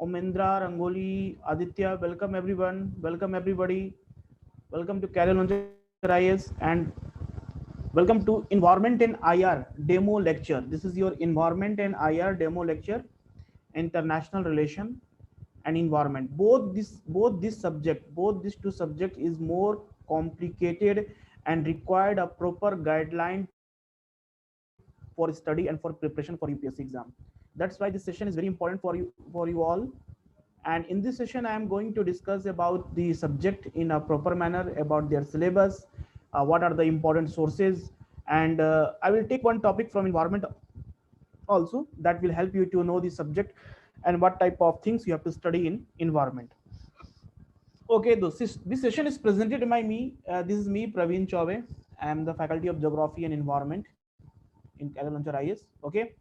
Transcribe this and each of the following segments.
Omendra, Rangoli, Aditya, welcome everyone, welcome everybody, welcome to Carol IS and welcome to Environment and IR demo lecture. This is your Environment and IR demo lecture, International Relation and Environment. Both these two subject is more complicated and required a proper guideline for study and for preparation for UPSC exam. That's why this session is very important for you all. And in this session I am going to discuss about the subject in a proper manner, about their syllabus, what are the important sources, and I will take one topic from environment also that will help you to know the subject and what type of things you have to study in environment. Okay, this session is presented by me. This is me, Praveen Chaube. I am the faculty of geography and environment in Calcutta IS. Okay,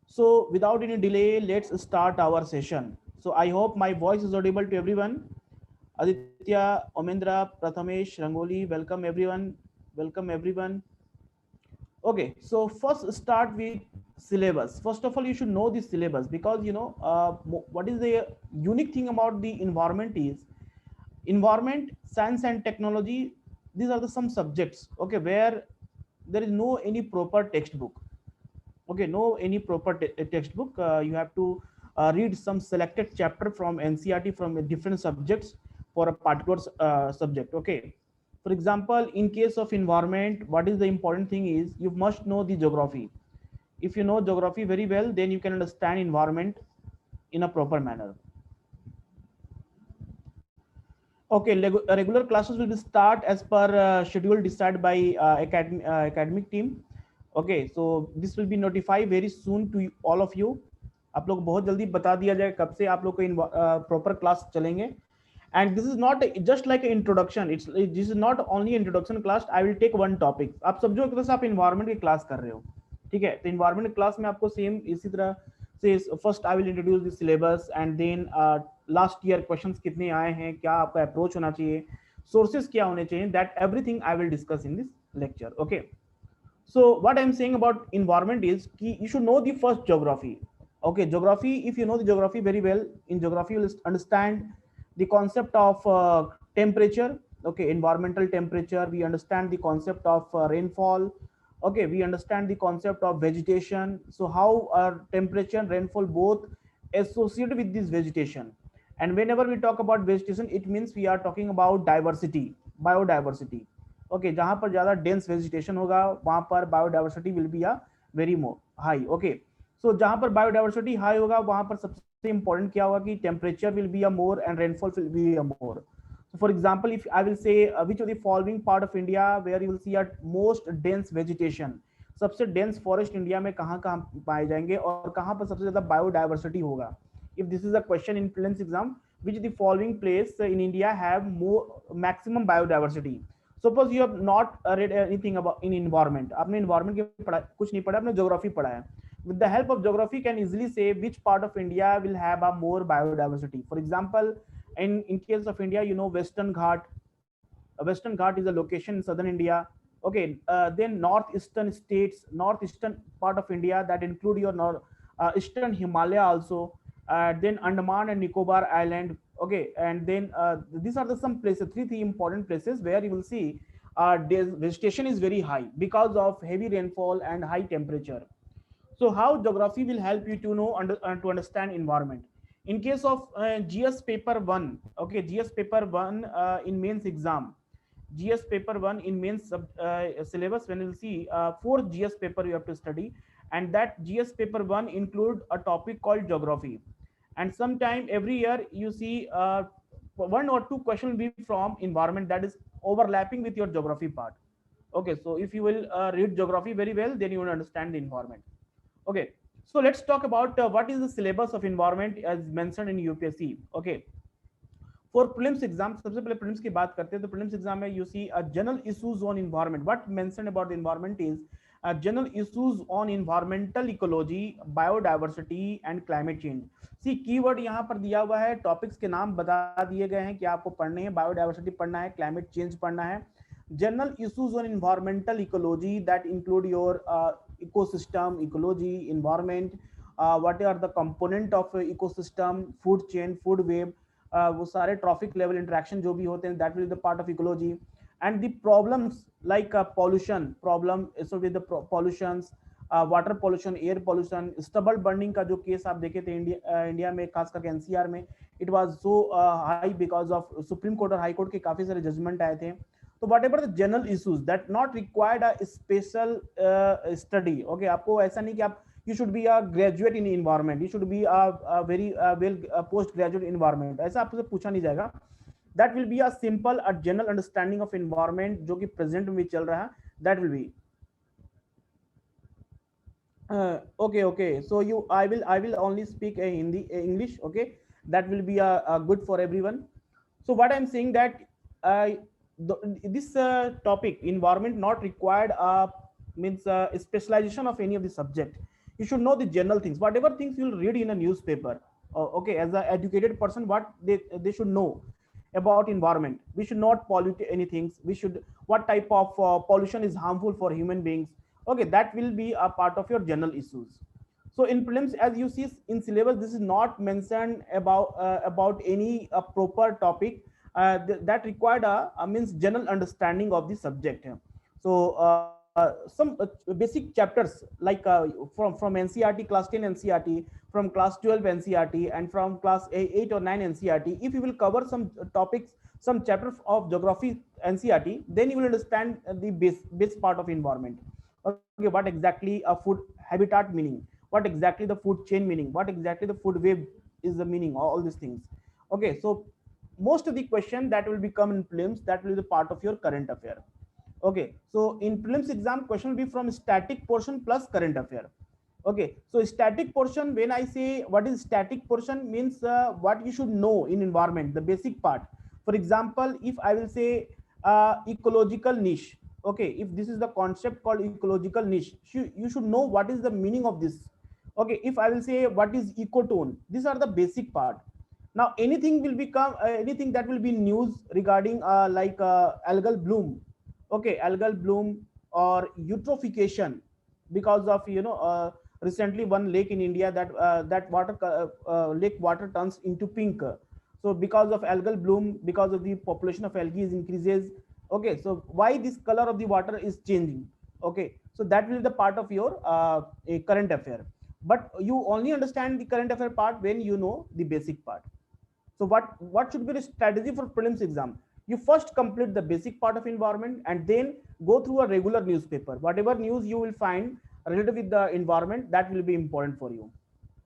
so without any delay, let's start our session. So I hope my voice is audible to everyone. Aditya, Omendra, Prathamesh, Rangoli, welcome everyone. Welcome everyone. Okay, so first start with syllabus. First of all, you should know the syllabus, because what is the unique thing about the environment is environment, science and technology. These are the some subjects, okay, where there is no any proper textbook. Okay, no any proper textbook. You have to read some selected chapter from NCERT from different subjects for a particular subject. Okay, for example, in case of environment, what is the important thing is you must know the geography. If you know geography very well, then you can understand environment in a proper manner. Okay, regular classes will be start as per schedule decided by academic team. Okay, so this will be notified very soon to all of you. आप लोग बहुत जल्दी बता दिया जाए कब से आप लोग को प्रॉपर क्लास चलेंगे. And this is not just like an introduction. This is not only introduction class. I will take one topic. आप समझो एक तरह से आप environment की क्लास कर रहे हो. ठीक है, तो environment क्लास में आपको सेम इसी तरह से first I will introduce the syllabus, and then last year questions कितने आए हैं, क्या आपका अप्रोच होना चाहिए, सोर्सेज क्या होने चाहिए, that everything I will discuss in this lecture. Okay, so what I'm saying about environment is you should know the first geography. Okay, geography, if you know the geography very well, in geography you will understand the concept of temperature. Okay, environmental temperature. We understand the concept of rainfall. Okay, we understand the concept of vegetation. So how are temperature and rainfall both associated with this vegetation? And whenever we talk about vegetation, it means we are talking about diversity, biodiversity. Okay, जहां पर ज्यादा dense vegetation होगा वहां पर biodiversity will be a very more high. Okay, so जहां पर biodiversity high होगा वहां पर सबसे इंपॉर्टेंट क्या होगा कि temperature will be a more and rainfall will be a more. So for example, if I will say which of the following part of India where you will see a most dense vegetation, सबसे dense forest India में कहाँ कहाँ पाए जाएंगे और कहाँ पर सबसे ज्यादा बायोडाइवर्सिटी होगा. If this is a question in prelims exam, which of the following place in India have more maximum biodiversity? Suppose you have not read anything about in environment, आपने environment के पढ़ा कुछ नहीं पढ़ा, आपने geography पढ़ा है. With the help of geography can easily say which part of India will have a more biodiversity. For example, in case of India, you know Western Ghat. Western Ghat is a location in southern India. Okay, then northeastern states, northeastern part of India that include your eastern Himalaya also. Then Andaman and Nicobar Island. Okay, and then these are the some places, three important places where you will see vegetation is very high because of heavy rainfall and high temperature. So how geography will help you to know to understand environment. In case of GS paper 1, okay, GS paper 1 in mains exam, GS paper 1 in mains syllabus, when you see 4th GS paper you have to study, and that GS paper 1 include a topic called geography. And sometime every year you see one or two questions will be from environment that is overlapping with your geography part. Okay, so if you will read geography very well, then you will understand the environment. Okay, so let's talk about what is the syllabus of environment as mentioned in UPSC. Okay, for prelims exam, सबसे पहले prelims की बात करते हैं तो prelims exam में you see a general issues on environment. What mentioned about the environment is general issues on environmental ecology, biodiversity and climate change. See keyword यहाँ पर दिया हुआ है, टॉपिक्स के नाम बता दिए गए हैं कि आपको पढ़ने हैं, बायोडाइवर्सिटी पढ़ना है, क्लाइमेट चेंज पढ़ना है. General issues on environmental ecology that include your ecosystem, ecology, environment. what are the component of ecosystem, food chain, food web, वो सारे ट्रॉफिक लेवल इंटरेक्शन जो भी होते हैं, that will be the part of ecology. And the problems like pollution problem, so with the pollutions, water pollution, air pollution, stubble burning का जो case आप देखे थे इंडिया में, खास करके एनसीआर में, it was so high because of supreme court और हाई कोर्ट के काफी सारे जजमेंट आए थे. तो what ever the general issues that not required a special study. Okay, आपको ऐसा नहीं कि आप you should be a graduate in environment, you should be a very well post graduate environment, ऐसा आपसे पूछा नहीं जाएगा. that will be a simple a general understanding of environment जो कि present में चल रहा है, that will be okay. So I will only speak Hindi, English. Okay, that will be a good for everyone. So what I'm saying that this topic environment not required means specialization of any of the subject. You should know the general things, whatever things you'll read in a newspaper. Okay, as an educated person, what they should know about environment. We should not pollute anything. We should, what type of pollution is harmful for human beings. Okay, that will be a part of your general issues. So in prelims, as you see in syllabus, this is not mentioned about any proper topic that required a means general understanding of the subject. So some basic chapters like from NCERT class 10 NCERT, from class 12 NCERT, and from class 8 or 9 NCERT, if you will cover some topics, some chapters of geography NCERT, then you will understand the base part of environment. Okay, what exactly a food habitat meaning, what exactly the food chain meaning, what exactly the food web is the meaning, all these things. Okay, so most of the question that will become in prelims, that will be the part of your current affair. Okay, so in prelims exam, question will be from static portion plus current affair. Okay, so static portion, when I say what is static portion, means what you should know in environment, the basic part. For example, if I will say ecological niche, okay, if this is the concept called ecological niche, you should know what is the meaning of this. Okay, if I will say what is ecotone, these are the basic part. Now anything will become anything that will be news regarding like algal bloom. Okay, algal bloom or eutrophication, because of recently one lake in India that water lake water turns into pink. So because of algal bloom, because of the population of algae is increases. Okay, so why this color of the water is changing? Okay, so that will be the part of your a current affair, but you only understand the current affair part when you know the basic part. So what should be the strategy for prelims exam? You first complete the basic part of environment and then go through a regular newspaper. Whatever news you will find related with the environment, that will be important for you.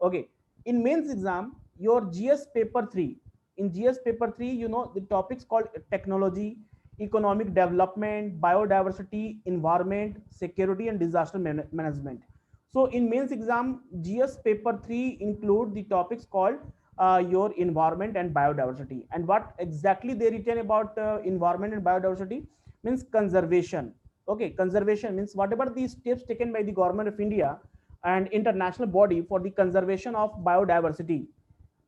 Okay, in mains exam, your GS paper 3, in GS paper 3, you know the topics called technology, economic development, biodiversity, environment, security, and disaster management. So in mains exam, GS paper 3 include the topics called your environment and biodiversity. And what exactly they written about environment and biodiversity means conservation. Okay, conservation means whatever the steps taken by the government of India and international body for the conservation of biodiversity.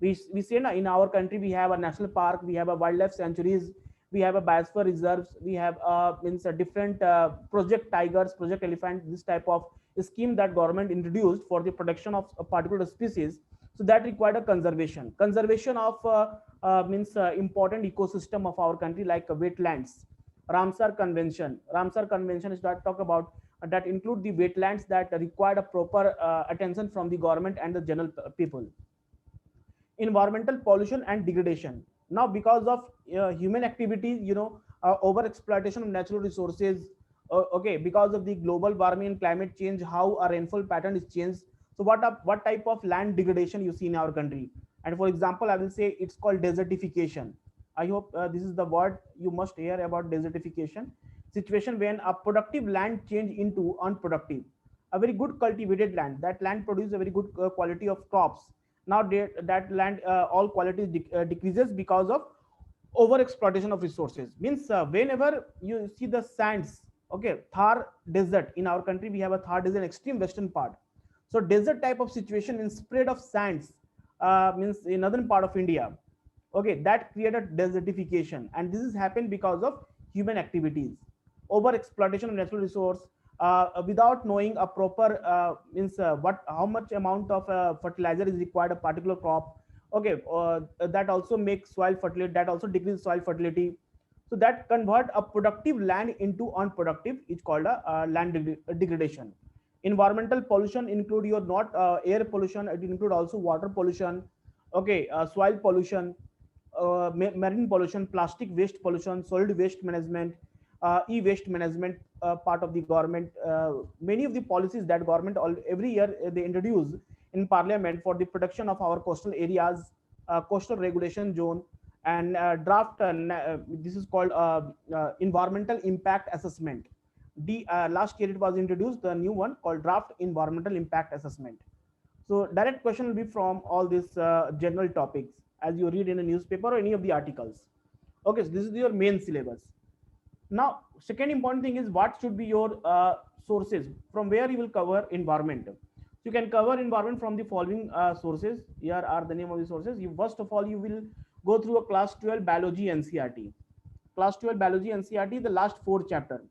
We say in our country we have a national park, we have a wildlife sanctuaries, we have a biosphere reserves, we have means a different project tigers, project elephant, this type of scheme that government introduced for the protection of a particular species. So that required a conservation of means important ecosystem of our country, like wetlands. Ramsar convention is that talk about that include the wetlands that required a proper attention from the government and the general people. Environmental pollution and degradation, now because of human activities, over exploitation of natural resources. Okay, because of the global warming and climate change, how our rainfall pattern is changed. So what type of land degradation you see in our country? And for example, I will say it's called desertification. I hope this is the word you must hear about desertification. Situation when a productive land change into unproductive. A very good cultivated land, that land produces a very good quality of crops. Now that land all quality decreases because of over exploitation of resources. Means whenever you see the sands, okay, Thar desert in our country, we have a Thar desert, extreme western part. So desert type of situation in spread of sands means in northern part of India. Okay, that created desertification, and this has happened because of human activities, over exploitation of natural resource, without knowing a proper means what how much amount of fertilizer is required a particular crop. Okay, that also makes soil fertility, that also decreases soil fertility. So that convert a productive land into unproductive is called a degradation. Environmental pollution include your not air pollution, it include also water pollution. Okay, soil pollution, marine pollution, plastic waste pollution, solid waste management, e-waste management, part of the government. Many of the policies that government every year they introduce in parliament for the protection of our coastal areas, coastal regulation zone, and draft. This is called environmental impact assessment. Last year it was introduced the new one called draft environmental impact assessment. So direct question will be from all these general topics as you read in a newspaper or any of the articles. Okay, so this is your main syllabus. Now, second important thing is what should be your sources from where you will cover environment. So you can cover environment from the following sources. Here are the name of the sources. You first of all you will go through a class 12 biology NCRT. Class 12 biology NCRT, the last 4 chapter.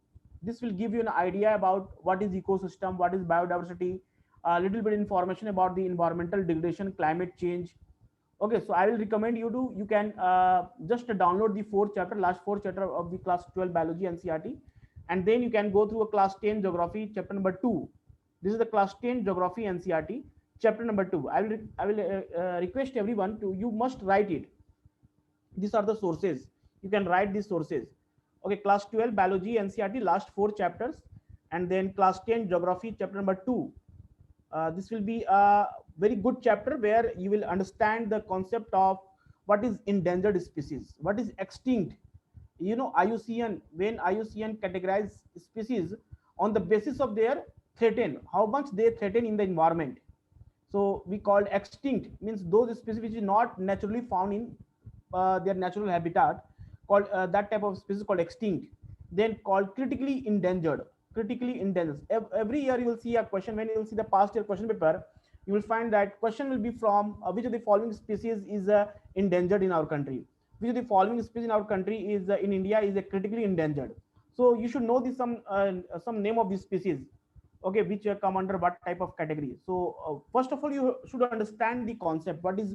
This will give you an idea about what is ecosystem, what is biodiversity, a little bit information about the environmental degradation, climate change. Okay, so I will recommend you to you can just download the 4 chapter, last 4 chapter of the class 12 biology NCRT, and then you can go through a class 10 geography chapter number 2. This is the class 10 geography NCRT chapter number 2. I will request everyone to you must write it. These are the sources. You can write these sources. Okay, class 12 biology NCRT last 4 chapters, and then class 10 geography chapter number 2. This will be a very good chapter where you will understand the concept of what is endangered species, what is extinct. You know, IUCN, when IUCN categorize species on the basis of their threaten, how much they threaten in the environment. So we called extinct means those species which is not naturally found in their natural habitat, called that type of species called extinct. Then called critically endangered. Critically endangered. Every year you will see a question. When you will see the past year question paper, you will find that question will be from which of the following species is endangered in our country. Which of the following species in our country is in India is critically endangered. So you should know this some name of these species, okay, which come under what type of category. So first of all you should understand the concept, what is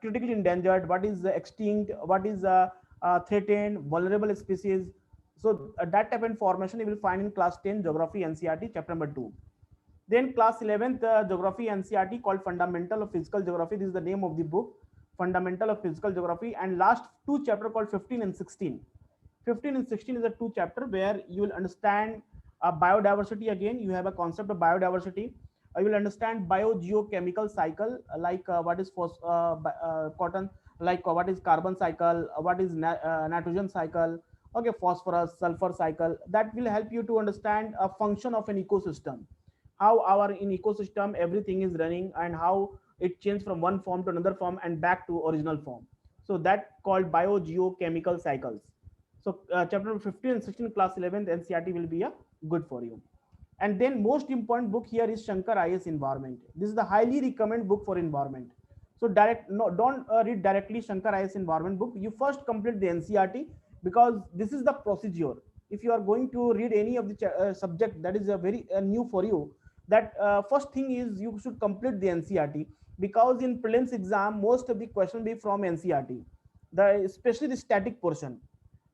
critically endangered, what is extinct, what is threatened, vulnerable species. So that type of information you will find in class 10 geography NCRT chapter number 2. Then class 11th geography NCRT called fundamental of physical geography. This is the name of the book, fundamental of physical geography. And last 2 chapter called 15 and 16. 15 and 16 is a 2 chapter where you will understand biodiversity. Again you have a concept of biodiversity. You will understand biogeochemical cycle, like what is cotton, like what is carbon cycle, what is nitrogen cycle, okay, phosphorus, sulfur cycle. That will help you to understand a function of an ecosystem, how our in ecosystem everything is running and how it changed from one form to another form and back to original form. So that called biogeochemical cycles. So chapter 15 and 16 class 11th NCRT will be a good for you. And then most important book here is Shankar IS Environment. This is the highly recommended book for environment. So direct no, don't read directly Shankar IS Environment book. You first complete the NCRT, because this is the procedure. If you are going to read any of the subject that is a very new for you, that first thing is you should complete the NCRT, because in prelims exam most of the question will be from NCRT, especially the static portion.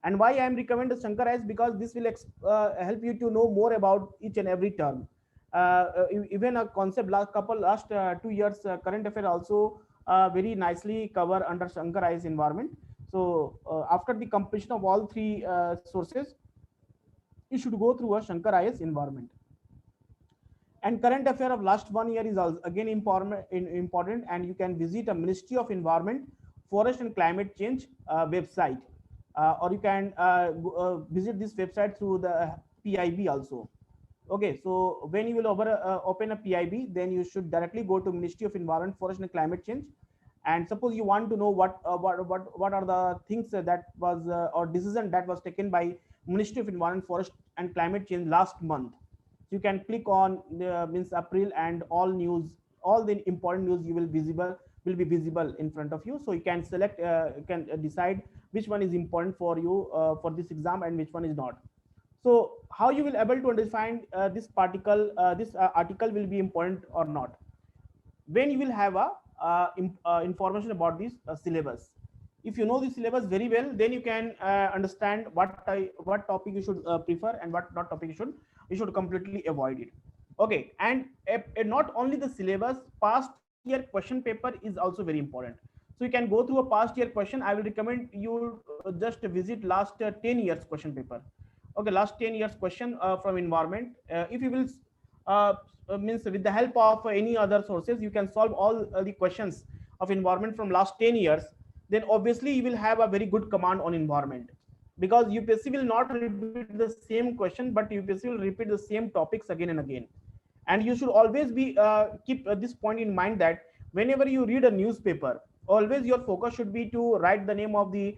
And why I am recommending Shankar is because this will help you to know more about each and every term. Even a concept last 2 years current affair also very nicely cover under Shankar IS Environment. So after the completion of all three sources, you should go through a Shankar IS Environment. And current affair of last 1 year is also again important, and you can visit a Ministry of Environment, Forest and Climate Change website, or you can visit this website through the PIB also. Okay, so when you will open a PIB, then you should directly go to Ministry of Environment, Forest and Climate Change. And suppose you want to know what are the things that was or decision that was taken by Ministry of Environment, Forest and Climate Change last month. So you can click on the means April, and all news, all the important news you will be visible in front of you. So you can select, you can decide which one is important for you for this exam and which one is not. So how you will able to define this particle, this article will be important or not, when you will have a information about this syllabus. If you know the syllabus very well, then you can understand what topic you should prefer and what not topic you should completely avoid it. Okay, and not only the syllabus, past year question paper is also very important. So you can go through a past year question. I will recommend you just visit last 10 years question paper. Okay, last 10 years question from environment. If you will means with the help of any other sources, you can solve all the questions of environment from last 10 years, then obviously you will have a very good command on environment, because UPSC will not repeat the same question, but UPSC will repeat the same topics again and again. And you should always be keep this point in mind, that whenever you read a newspaper, always your focus should be to write the name of the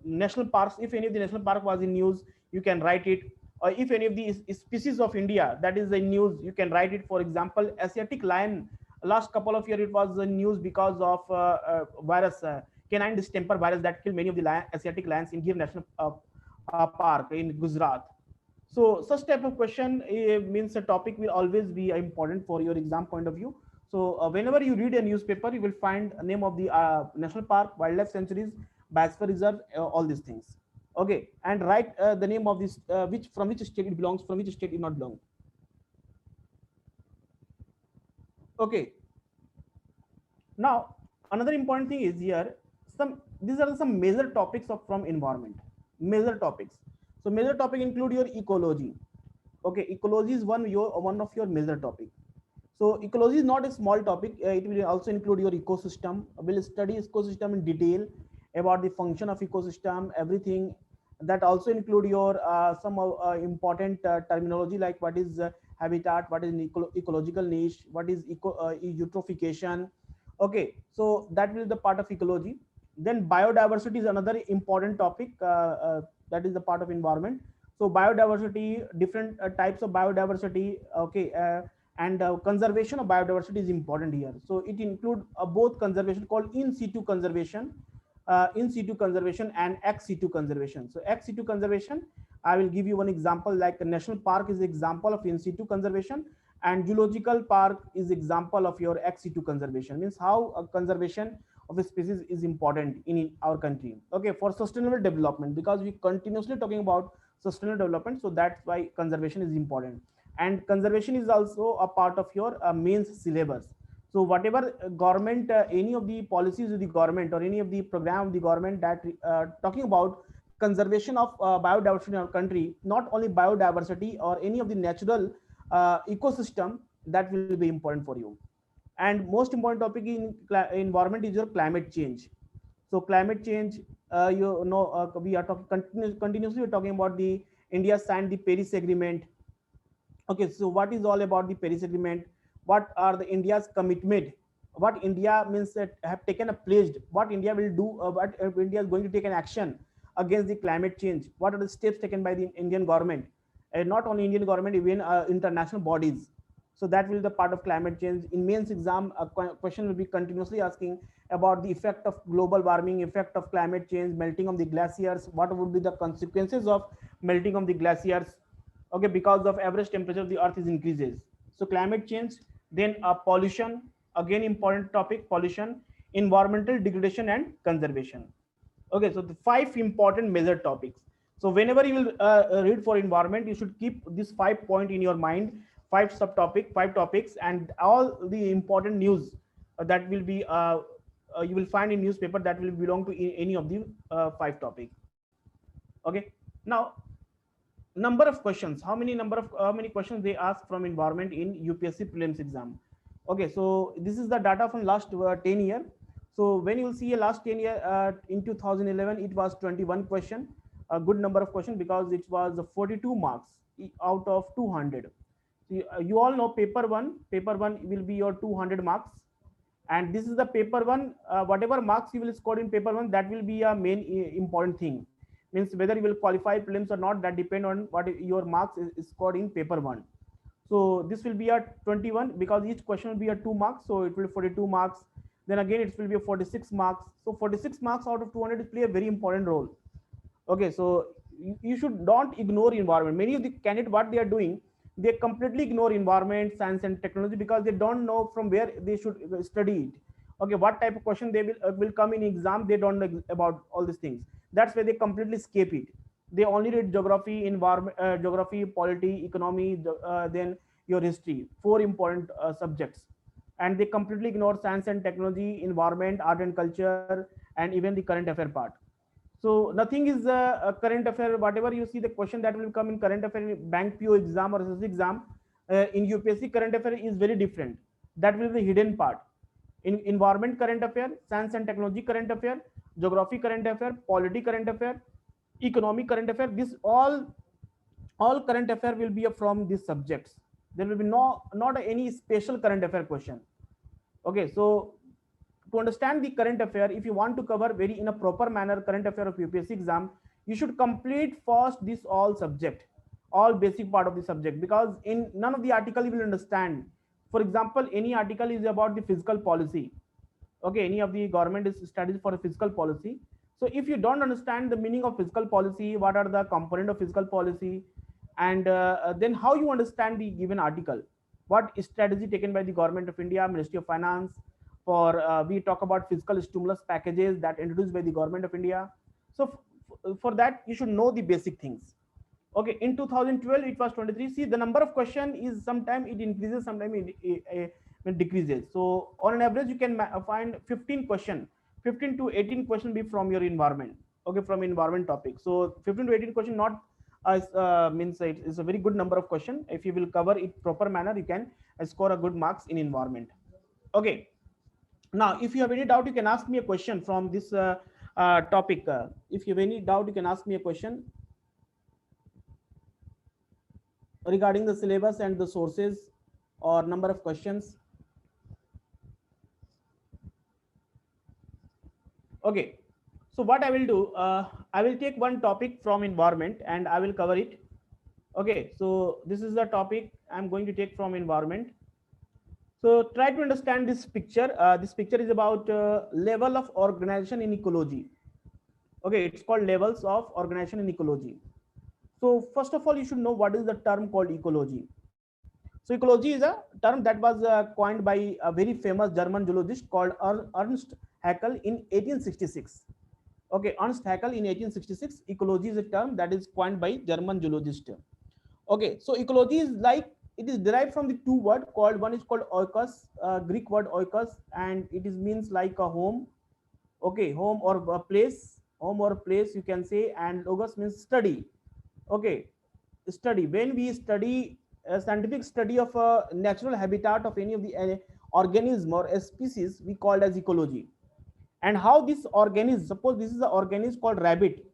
national parks. If any of the national park was in news, you can write it. Or if any of the species of India that is in news, you can write it. For example, Asiatic lion, last couple of years it was the news because of virus, canine distemper virus that killed many of the Asiatic lions in Gir National Park in Gujarat. So such type of question means a topic will always be important for your exam point of view. So whenever you read a newspaper, you will find a name of the national park, wildlife sanctuaries, biosphere reserve, all these things. Okay, and write the name of this, which from which state it belongs, from which state it not belong. Okay. Now another important thing is here, some these are some major topics of from environment. Major topics. So major topic include your ecology. Okay, ecology is one of your major topic. So ecology is not a small topic. It will also include your ecosystem. We'll study ecosystem in detail, about the function of ecosystem, everything. That also include your some important terminology, like what is habitat, what is ecological niche, what is eutrophication. Okay, so that will be the part of ecology. Then biodiversity is another important topic, that is the part of environment. So biodiversity, different types of biodiversity. Okay, and conservation of biodiversity is important here. So it include both conservation called in situ conservation, and ex situ conservation. So ex situ conservation, I will give you one example, like a national park is example of in situ conservation, and zoological park is example of your ex situ conservation. Means how conservation of a species is important in our country. Okay, for sustainable development, because we continuously talking about sustainable development, so that's why conservation is important. And conservation is also a part of your mains syllabus. So whatever government, any of the policies of the government or any of the program of the government that talking about conservation of biodiversity in our country, not only biodiversity or any of the natural ecosystem, that will be important for you. And most important topic in environment is your climate change. So climate change, we are talking continuously, we're talking about the India signed the Paris Agreement. Okay, so what is all about the Paris Agreement? What are the India's commitment? What India means that have taken a pledge? What India will do? What India is going to take an action against the climate change? What are the steps taken by the Indian government? And not only Indian government, even international bodies. So that will be the part of climate change. In mains exam, a question will be continuously asking about the effect of global warming, effect of climate change, melting of the glaciers. What would be the consequences of melting of the glaciers? Okay, because of average temperature of the earth is increases. So climate change. Then pollution, again important topic, pollution, environmental degradation and conservation. Okay, so the 5 important major topics. So whenever you will read for environment, you should keep this 5 point in your mind, 5 subtopic, 5 topics, and all the important news that will be you will find in newspaper, that will belong to any of the 5 topic. Okay, now number of questions, how many questions they ask from environment in UPSC prelims exam. Okay, so this is the data from last 10 year. So when you will see a last 10 year, in 2011 it was 21 question, a good number of questions, because it was 42 marks out of 200. You all know paper 1 will be your 200 marks, and this is the paper 1. Whatever marks you will score in paper 1, that will be a main important thing. Means whether you will qualify prelims or not, that depend on what your marks is scored in paper 1. So this will be a 21, because each question will be a 2 marks, so it will be 42 marks. Then again it will be a 46 marks. So 46 marks out of 200 play a very important role. Okay, so you should not ignore environment. Many of the candidates, what they are doing, they completely ignore environment, science and technology because they don't know from where they should study it. Okay, what type of question they will come in exam, they don't know about all these things. That's why they completely escape it. They only read geography, environment, geography, polity, economy, then your history, four important subjects, and they completely ignore science and technology, environment, art and culture, and even the current affair part. So nothing is a current affair. Whatever you see, the question that will come in current affair bank PO exam or SSC exam, in UPSC current affair is very different. That will be the hidden part. In environment current affair, science and technology current affair, geography current affair, polity current affair, economic current affair. This all current affair will be from these subjects. There will be not any special current affair question. Okay, so to understand the current affair, if you want to cover very in a proper manner current affair of UPSC exam, you should complete first this all subject, all basic part of the subject, because in none of the article you will understand. For example, any article is about the fiscal policy. Okay, any of the government is studies for a fiscal policy. So if you don't understand the meaning of fiscal policy, what are the component of fiscal policy, and then how you understand the given article, what strategy taken by the government of India, Ministry of Finance, for we talk about fiscal stimulus packages that introduced by the government of India. So for that you should know the basic things. Okay, in 2012 it was 23. See, the number of question is sometime it increases, sometime it decreases. So on an average you can find 15 question, 15 to 18 question be from your environment. Okay, from environment topic. So 15 to 18 question not means it is a very good number of question. If you will cover it proper manner, you can score a good marks in environment. Okay, now if you have any doubt you can ask me a question from this topic. If you have any doubt you can ask me a question regarding the syllabus and the sources or number of questions. Okay, so what I will do, I will take one topic from environment and I will cover it. Okay, so this is the topic I'm going to take from environment. So try to understand this picture. This picture is about level of organization in ecology. Okay, it's called levels of organization in ecology. So first of all, you should know what is the term called ecology. So ecology is a term that was coined by a very famous German zoologist called Ernst Haeckel in 1866. Okay, Ernst Haeckel in 1866. Ecology is a term that is coined by German zoologist. Okay, so ecology is like, it is derived from the two words called, one is called oikos, Greek word oikos, and it is means like a home. Okay, home or a place, home or place you can say, and logos means study. Okay, study. When we study a scientific study of a natural habitat of any of the organism or a species, we call as ecology. And how this organism, suppose this is an organism called rabbit,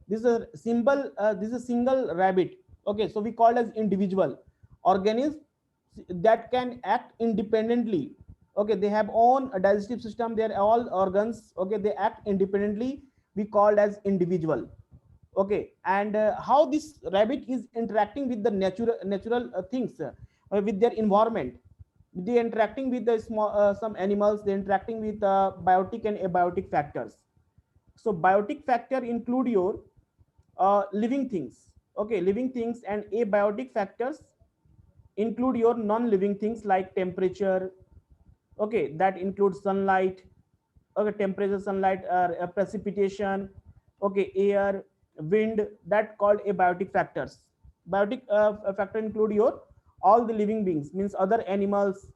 this is a symbol, this is a single rabbit. Okay, so we call as individual organism that can act independently. Okay, they have own digestive system, they are all organs. Okay, they act independently, we called as individual. Okay, and how this rabbit is interacting with the natural things, with their environment. They interacting with the small some animals, they interacting with biotic and abiotic factors. So biotic factor include your living things. Okay, living things, and abiotic factors include your non-living things like temperature. Okay, that includes sunlight. Okay, temperature, sunlight, precipitation. Okay, air, wind, that called abiotic factors. Biotic factor include your all the living beings, means other animals.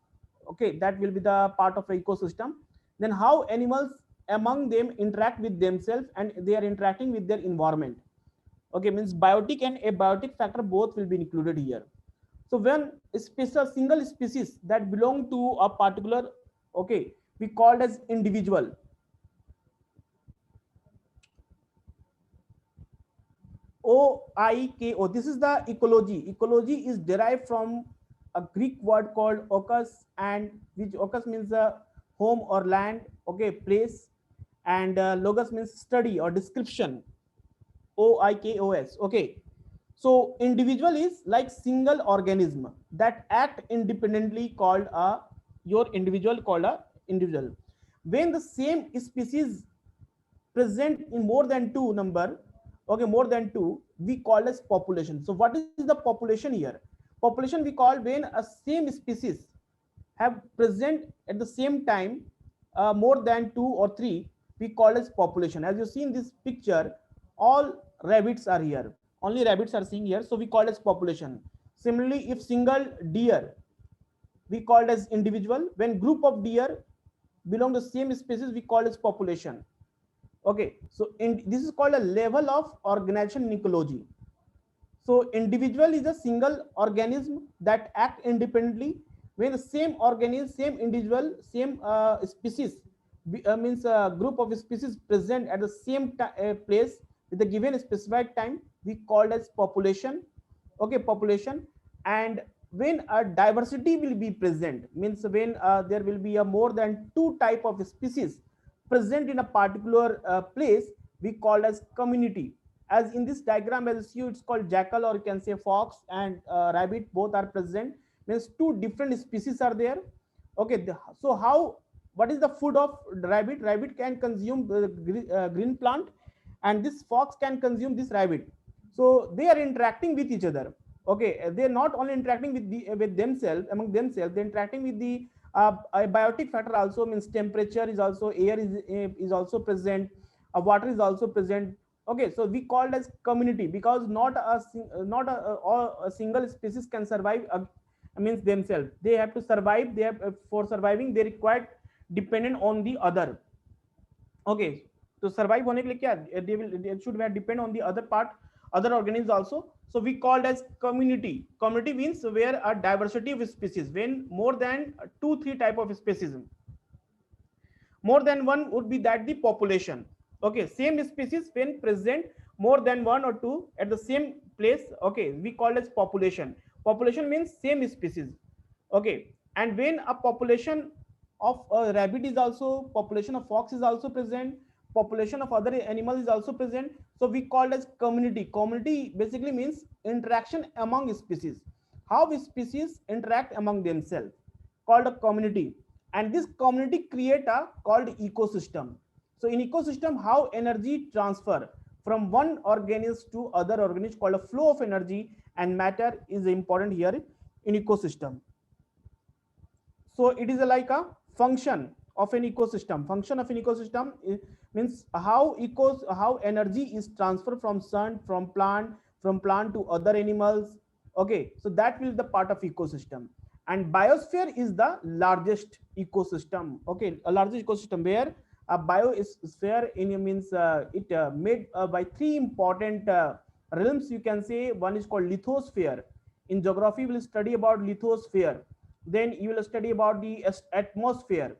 Okay, that will be the part of the ecosystem. Then how animals among them interact with themselves and they are interacting with their environment. Okay, means biotic and abiotic factor both will be included here. So when a single species that belong to a particular, okay, we called as individual. OIKO, this is the ecology. Ecology is derived from a Greek word called oikos, and which oikos means a home or land, okay, place, and logos means study or description. OIKOS. Okay, so individual is like single organism that act independently called a your individual called a individual. When the same species present in more than two number, okay, more than 2, we call as population. So what is the population here? Population we call when a same species have present at the same time, more than 2 or 3, we call as population. As you see in this picture, all rabbits are here, only rabbits are seeing here, so we call as population. Similarly, if single deer, we called as individual. When group of deer belong to same species, we call as population. Okay, so this is called a level of organization in ecology. So individual is a single organism that act independently. When the same organism, same individual, same species, means a group of species present at the same place with a given specified time, we call as population. Okay, population. And when a diversity will be present, means when there will be a more than 2 type of species present in a particular place, we call as community. As in this diagram, as you see, it's called jackal, or you can say fox and rabbit, both are present, means 2 different species are there. Okay, so how, what is the food of rabbit? Rabbit can consume green plant, and this fox can consume this rabbit. So they are interacting with each other. Okay, they are not only interacting with with themselves, among themselves, they're interacting with the a biotic factor also, means temperature is also, air is also present, water is also present. Okay, so we called as community, because not a single species can survive, means themselves, they have to survive, they have, for surviving they require dependent on the other. Okay, तो survive होने के लिए क्या, they should depend on the other part, other organisms also. So we called as community. Community means where a diversity of species, when more than 2 3 type of species, more than one would be that the population. Okay, same species when present more than 1 or 2 at the same place, okay, we call as population. Population means same species. Okay, and when a population of a rabbit is also, population of fox is also present, population of other animal is also present, so we call as community. Community basically means interaction among species, how species interact among themselves, called a community. And this community create a called ecosystem. So in ecosystem, how energy transfer from one organism to other organism, called a flow of energy and matter, is important here in ecosystem. So it is like a function of an ecosystem. Function of an ecosystem means how energy is transferred from sun, from plant to other animals. Okay, so that will be the part of ecosystem. And biosphere is the largest ecosystem. Okay, a largest ecosystem where a biosphere in means it made by 3 important realms, you can say. One is called lithosphere. In geography, we'll study about lithosphere. Then you will study about the atmosphere,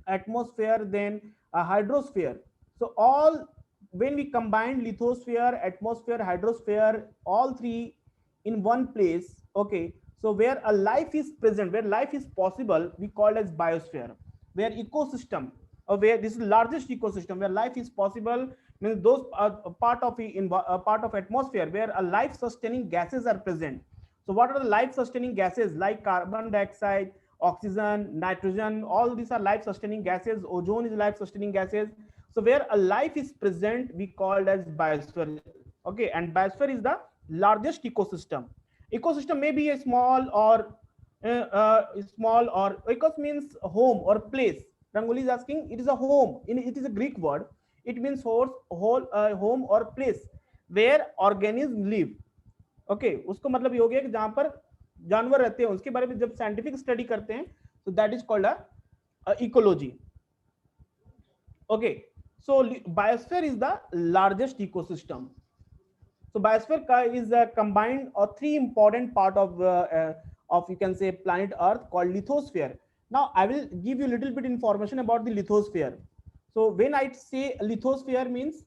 then a hydrosphere. So all, when we combine lithosphere, atmosphere, hydrosphere, all 3 in one place, okay, so where a life is present, where life is possible, we call as biosphere. Where ecosystem, or where this is largest ecosystem where life is possible, means those are part of atmosphere where a life sustaining gases are present. So what are the life sustaining gases? Like carbon dioxide, oxygen, nitrogen, all these are life sustaining gases. Ozone is life sustaining gases. So where a life is present, we called as biosphere. Okay, and biosphere is the largest ecosystem. Ecosystem may be a small, or ecos means home or place. Rangoli is asking, it is a home. It is a Greek word. It means home or place where organisms live. Okay उसको मतलब ये हो गया कि जहां पर जानवर रहते हैं, उसके बारे में जब साइंटिफिक स्टडी करते हैं, तो that is called a ecology. Okay, so biosphere is the largest ecosystem. So biosphere is a combined or 3 important part of you can say planet Earth, called lithosphere. Now I will give you a little bit information about the lithosphere. So when I say lithosphere means,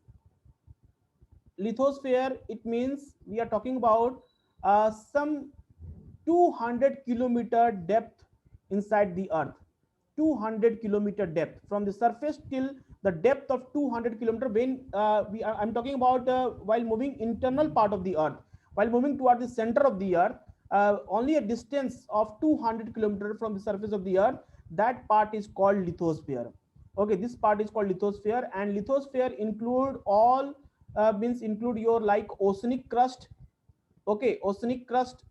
lithosphere, it means we are talking about some 200 kilometer depth inside the earth. 200 kilometer depth from the surface till the depth of 200 kilometer. When I'm talking about while moving internal part of the earth, while moving toward the center of the earth, only a distance of 200 kilometer from the surface of the earth, that part is called lithosphere. Okay, this part is called lithosphere, and lithosphere include all means include your like oceanic crust. Okay, oceanic crust.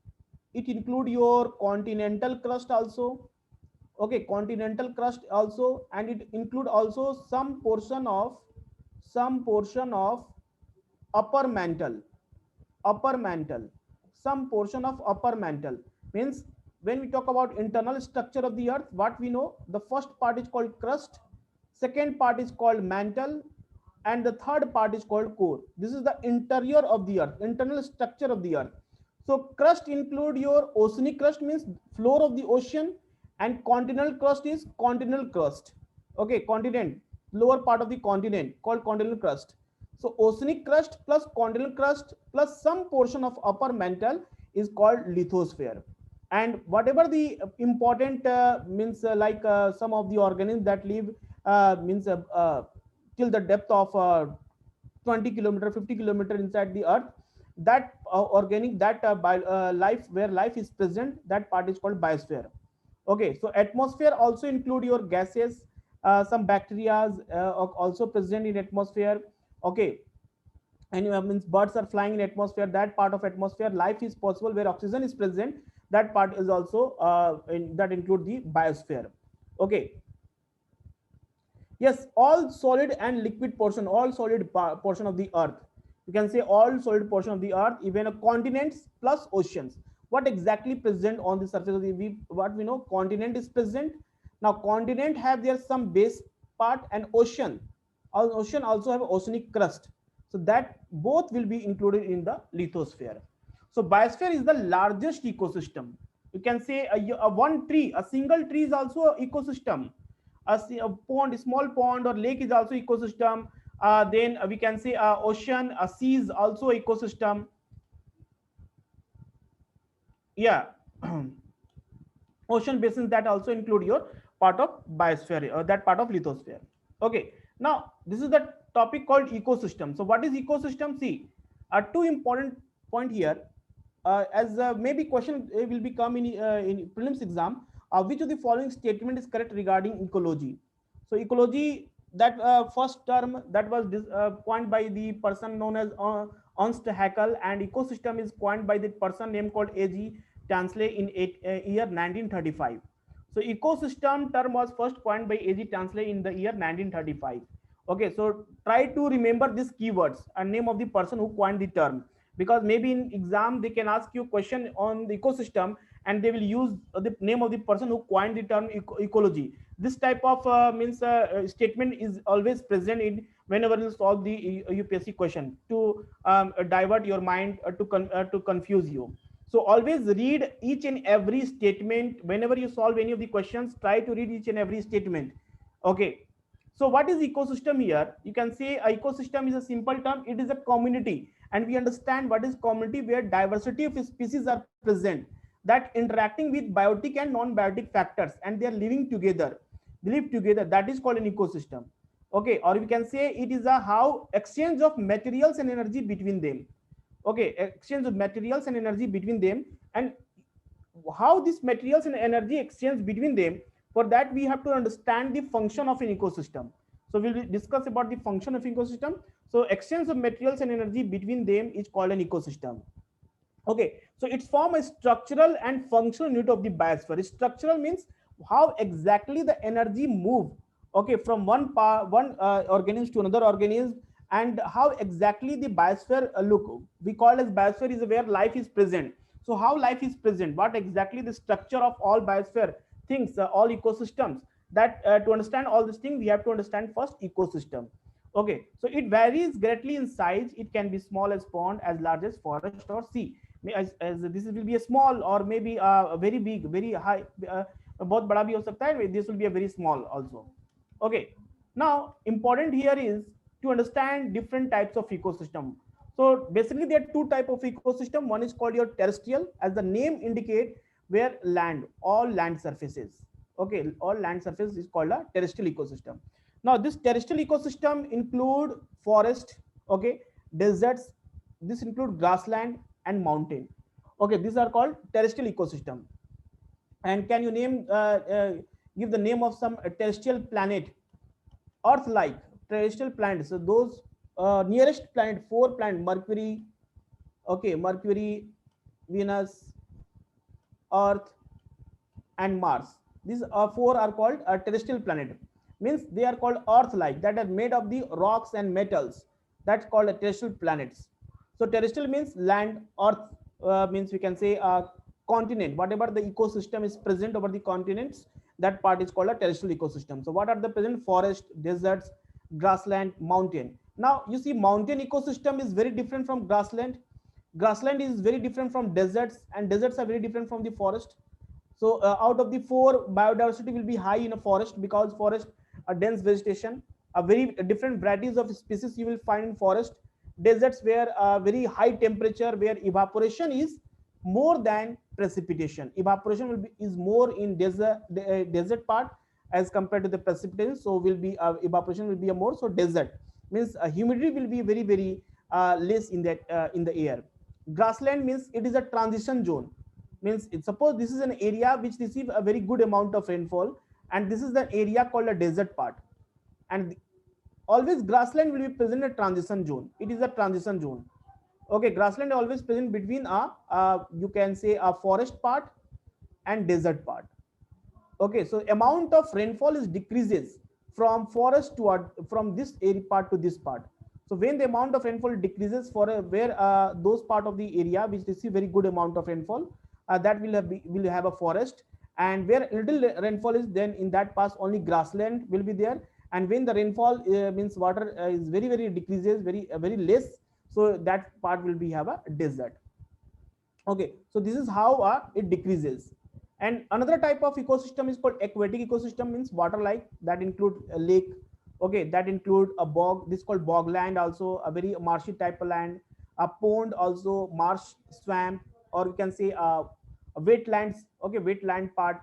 It include your continental crust also. Okay, continental crust also, and it include also some portion of upper mantle, upper mantle, some portion of upper mantle. Means when we talk about internal structure of the earth, what we know, the first part is called crust, second part is called mantle, and the third part is called core. This is the interior of the earth, internal structure of the earth. So crust include your oceanic crust, means floor of the ocean, and continental crust is continental crust. Okay, continent, lower part of the continent called continental crust. So oceanic crust plus continental crust plus some portion of upper mantle is called lithosphere. And whatever the important means like some of the organisms that live means till the depth of 20 kilometer, 50 kilometer inside the earth, that organic, that life, where life is present, that part is called biosphere. Okay, so atmosphere also include your gases, some bacteria also present in atmosphere. Okay, and means birds are flying in atmosphere, that part of atmosphere life is possible where oxygen is present, that part is also that include the biosphere. Okay, yes, all solid and liquid portion, all solid portion of the earth, you can say all solid portion of the earth, even a continents plus oceans. What exactly present on the surface of the, what we know, continent is present. Now continent have their some base part, and ocean also have oceanic crust, so that both will be included in the lithosphere. So biosphere is the largest ecosystem. You can say a one tree, a single tree is also an ecosystem. A pond, a small pond or lake is also ecosystem. Then we can say ocean, a sea is also ecosystem. Yeah. Ocean basins that also include your part of biosphere, or that part of lithosphere. Okay, now this is the topic called ecosystem. So what is ecosystem? See, two important point here. As maybe question will become in prelims exam, which of the following statement is correct regarding ecology? So ecology, that first term that was coined by the person known as Ernst Haeckel, and ecosystem is coined by the person named called A.G. Tansley in year 1935. So ecosystem term was first coined by A.G. Tansley in the year 1935. Okay, so try to remember these keywords and name of the person who coined the term, because maybe in exam they can ask you question on the ecosystem, and they will use the name of the person who coined the term ecology. This type of means statement is always present in whenever you solve the UPSC question to divert your mind, to confuse you. So always read each and every statement whenever you solve any of the questions. Try to read each and every statement. Okay, so what is ecosystem here? You can say a ecosystem is a simple term. It is a community, and we understand what is community, where diversity of species are present, that interacting with biotic and non-biotic factors, and they are living together. They live together. That is called an ecosystem. Okay, or we can say it is a how exchange of materials and energy between them. Okay, exchange of materials and energy between them, and how these materials and energy exchange between them. For that we have to understand the function of an ecosystem. So we'll discuss about the function of ecosystem. So exchange of materials and energy between them is called an ecosystem. Okay, so it's form a structural and functional unit of the biosphere. Structural means how exactly the energy move, okay, from one organism to another organism, and how exactly the biosphere look. We call as biosphere is where life is present. So how life is present, what exactly the structure of all biosphere things, all ecosystems, that to understand all these things we have to understand first ecosystem. Okay, so it varies greatly in size. It can be small as pond, as large as forest or sea. As this will be a small, or maybe a very big, very high, बहुत बड़ा भी हो सकता है. This will be a very small also. Okay, now important here is to understand different types of ecosystem. So basically there are two type of ecosystem. One is called your terrestrial, as the name indicate, where land, all land surfaces. Okay, all land surface is called a terrestrial ecosystem. Now this terrestrial ecosystem include forest, okay, deserts, this include grassland and mountain. Okay, these are called terrestrial ecosystem. And can you name give the name of some terrestrial planet, earth like terrestrial planets? So those nearest planet, 4 planet, Mercury, okay, Mercury, Venus, Earth, and Mars. These four are called a terrestrial planet. Means they are called Earth-like, that are made of the rocks and metals. That's called a terrestrial planets. So terrestrial means land. Earth means we can say a continent. Whatever the ecosystem is present over the continents, that part is called a terrestrial ecosystem. So what are the present? Forest, deserts, grassland, mountain. Now you see, mountain ecosystem is very different from grassland. Grassland is very different from deserts, and deserts are very different from the forest. So out of the four, biodiversity will be high in a forest, because forest a dense vegetation, a very different varieties of species you will find in forest. Deserts where very high temperature, where evaporation is more than precipitation. Evaporation will be is more in desert part as compared to the precipitation. So will be evaporation will be a more. So desert means humidity will be very less in the air. Grassland means it is a transition zone. Means suppose this is an area which receive a very good amount of rainfall, and this is the area called a desert part. And always grassland will be present in a transition zone. It is a transition zone. Okay, grassland always present between you can say a forest part and desert part. Okay, so amount of rainfall is decreases from forest to from this area part to this part. So when the amount of rainfall decreases for where those part of the area which receive very good amount of rainfall, that will have a forest. And where little rainfall is, then in that pass only grassland will be there. And when the rainfall means water is very decreases, very less, so that part will be have a desert. Okay, so this is how it decreases. And another type of ecosystem is called aquatic ecosystem, means water like, that include a lake. Okay, that include a bog, this is called bogland, also a very marshy type of land. A pond, also marsh, swamp, or you can say wetlands. Okay, wetland part,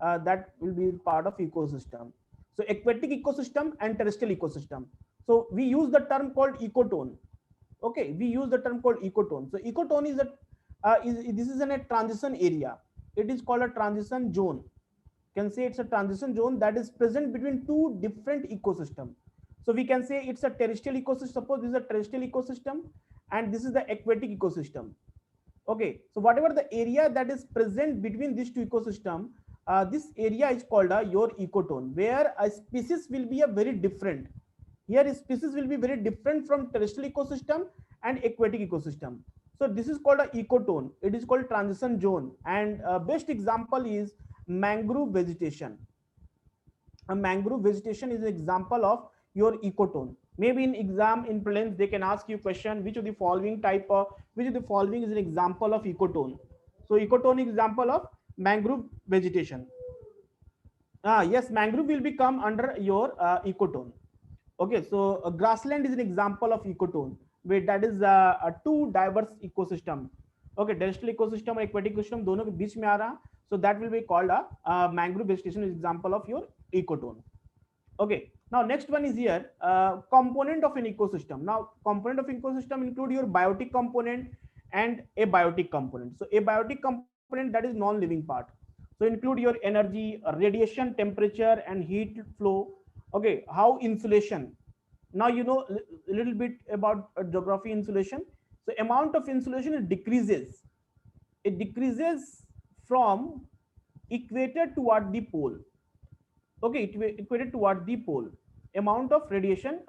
that will be part of ecosystem. So aquatic ecosystem and terrestrial ecosystem. So we use the term called ecotone. Okay, we use the term called ecotone. So ecotone is a this is in a transition area. It is called a transition zone. You can say it's a transition zone that is present between two different ecosystem. So we can say it's a terrestrial ecosystem. Suppose this is a terrestrial ecosystem, and this is the aquatic ecosystem. Okay, so whatever the area that is present between these two ecosystem, this area is called your ecotone, where a species will be a very different. Here species will be very different from terrestrial ecosystem and aquatic ecosystem. So this is called a ecotone. It is called transition zone. And best example is mangrove vegetation. A mangrove vegetation is an example of your ecotone. Maybe in exam in prelims they can ask you question, which of the following which of the following is an example of ecotone. So ecotone is example of mangrove vegetation. Yes, mangrove will become under your ecotone. Okay, so grassland is an example of ecotone, where that is a two diverse ecosystem. Okay, terrestrial ecosystem और aquatic ecosystem दोनों के बीच में आ रहा, so that will be called a mangrove vegetation is example of your ecotone. Okay, now next one is here component of an ecosystem. Now component of ecosystem include your biotic component and abiotic component. So abiotic component, that is non-living part. So include your energy, radiation, temperature, and heat flow. Okay, how insulation. Now you know a little bit about geography insulation. So amount of insulation it decreases. It decreases from equator toward the pole. Okay, equator toward the pole. Amount of radiation,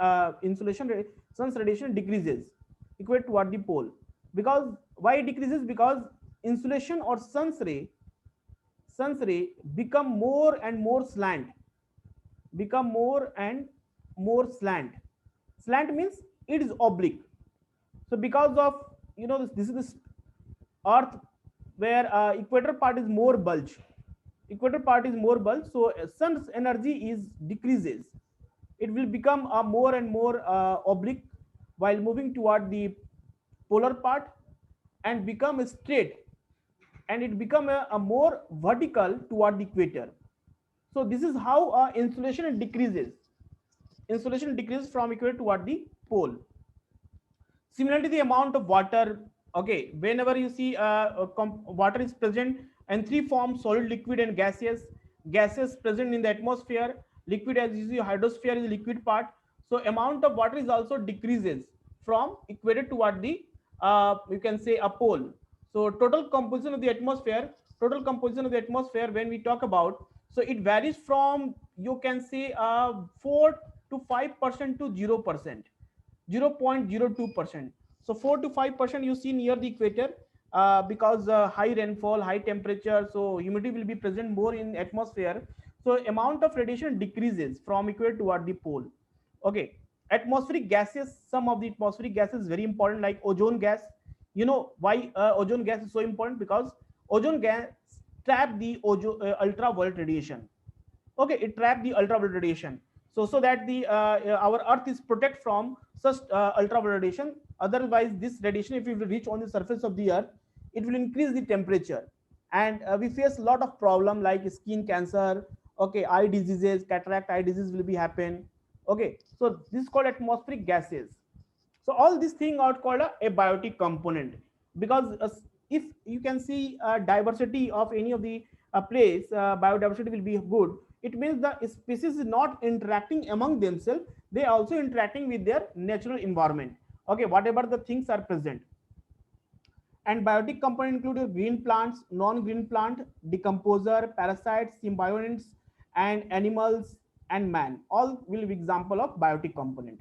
insulation, sun's radiation decreases equator toward the pole. Because why it decreases? Because insulation or sun's ray become more and more slant. Become more and more slant. Slant means it is oblique. So because of this is this earth where equator part is more bulge. Equator part is more bulge, so sun's energy is decreases. It will become a more and more oblique while moving toward the polar part, and become straight, and it become a more vertical toward the equator. So this is how insulation decreases. Insulation decreases from equator toward the pole. Similarly, the amount of water. Okay, whenever you see water is present in three forms: solid, liquid, and gaseous. Gaseous present in the atmosphere. Liquid, as you see, hydrosphere is the liquid part. So amount of water is also decreases from equator toward the you can say a pole. So total composition of the atmosphere, when we talk about, so it varies from, you can say, 4 to 5% to 0%, 0.02%. So 4 to 5% you see near the equator, because high rainfall, high temperature, so humidity will be present more in atmosphere. So amount of radiation decreases from equator toward the pole. Okay, atmospheric gases, some of the atmospheric gases very important, like ozone gas. You know why ozone gas is so important? Because ozone gas trap the ultraviolet radiation. Okay, it trap the ultraviolet radiation, so that the our earth is protect from such ultraviolet radiation. Otherwise this radiation, if it will reach on the surface of the earth, it will increase the temperature, and we face a lot of problem like skin cancer, okay, eye diseases, cataract eye disease will be happen. Okay, so this is called atmospheric gases. So all these things are called a biotic component, because if you can see diversity of any of the place, biodiversity will be good. It means the species is not interacting among themselves, they are also interacting with their natural environment. Okay, whatever the things are present. And biotic component include your green plants, non-green plant, decomposer, parasites, symbionts, and animals and man. All will be example of biotic component.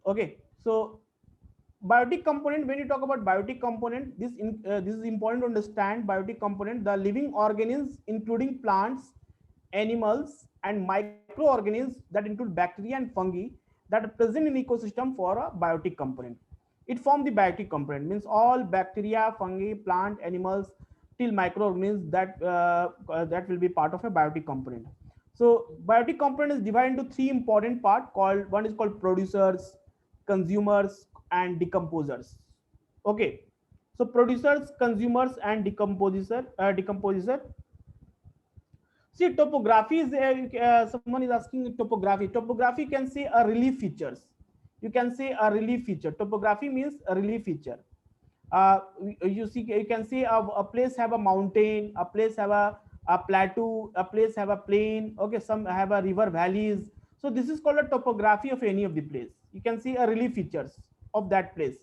Okay, so biotic component, when you talk about biotic component, this is important to understand. Biotic component, the living organisms including plants, animals, and microorganisms that include bacteria and fungi that are present in ecosystem for a biotic component. It form the biotic component, means all bacteria, fungi, plant, animals, till microorganisms that will be part of a biotic component. So biotic component is divided into three important part, called, one is called producers, consumers, and decomposers. Okay, so producers, consumers, and decomposer. See, topography is someone is asking topography. Topography can say a relief features. You can say a relief feature. Topography means a relief feature. You see, you can see a place have a mountain, a place have a plateau, a place have a plain. Okay, some have a river valleys. So this is called a topography of any of the place. You can see a relief features of that place.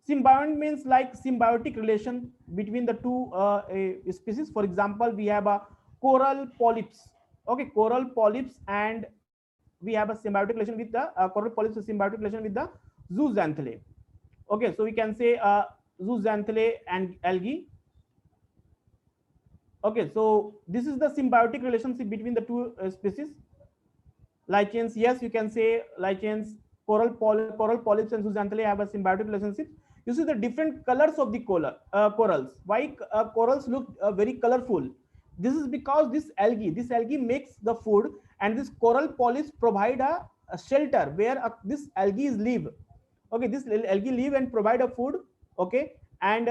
Symbiont means like symbiotic relation between the two species. For example, we have a coral polyps. Okay, coral polyps, and we have a symbiotic relation with the coral polyps, a symbiotic relation with the zooxanthellae. Okay, so we can say zooxanthellae and algae. Okay, so this is the symbiotic relationship between the two species. Lichens, yes, you can say lichens, coral polyps, and zooxanthellae have a symbiotic relationship. You see the different colors of the corals. Why corals look very colorful? This is because this algae makes the food, and this coral polyps provide a shelter where this algae is live. Okay, this algae live and provide a food. Okay, and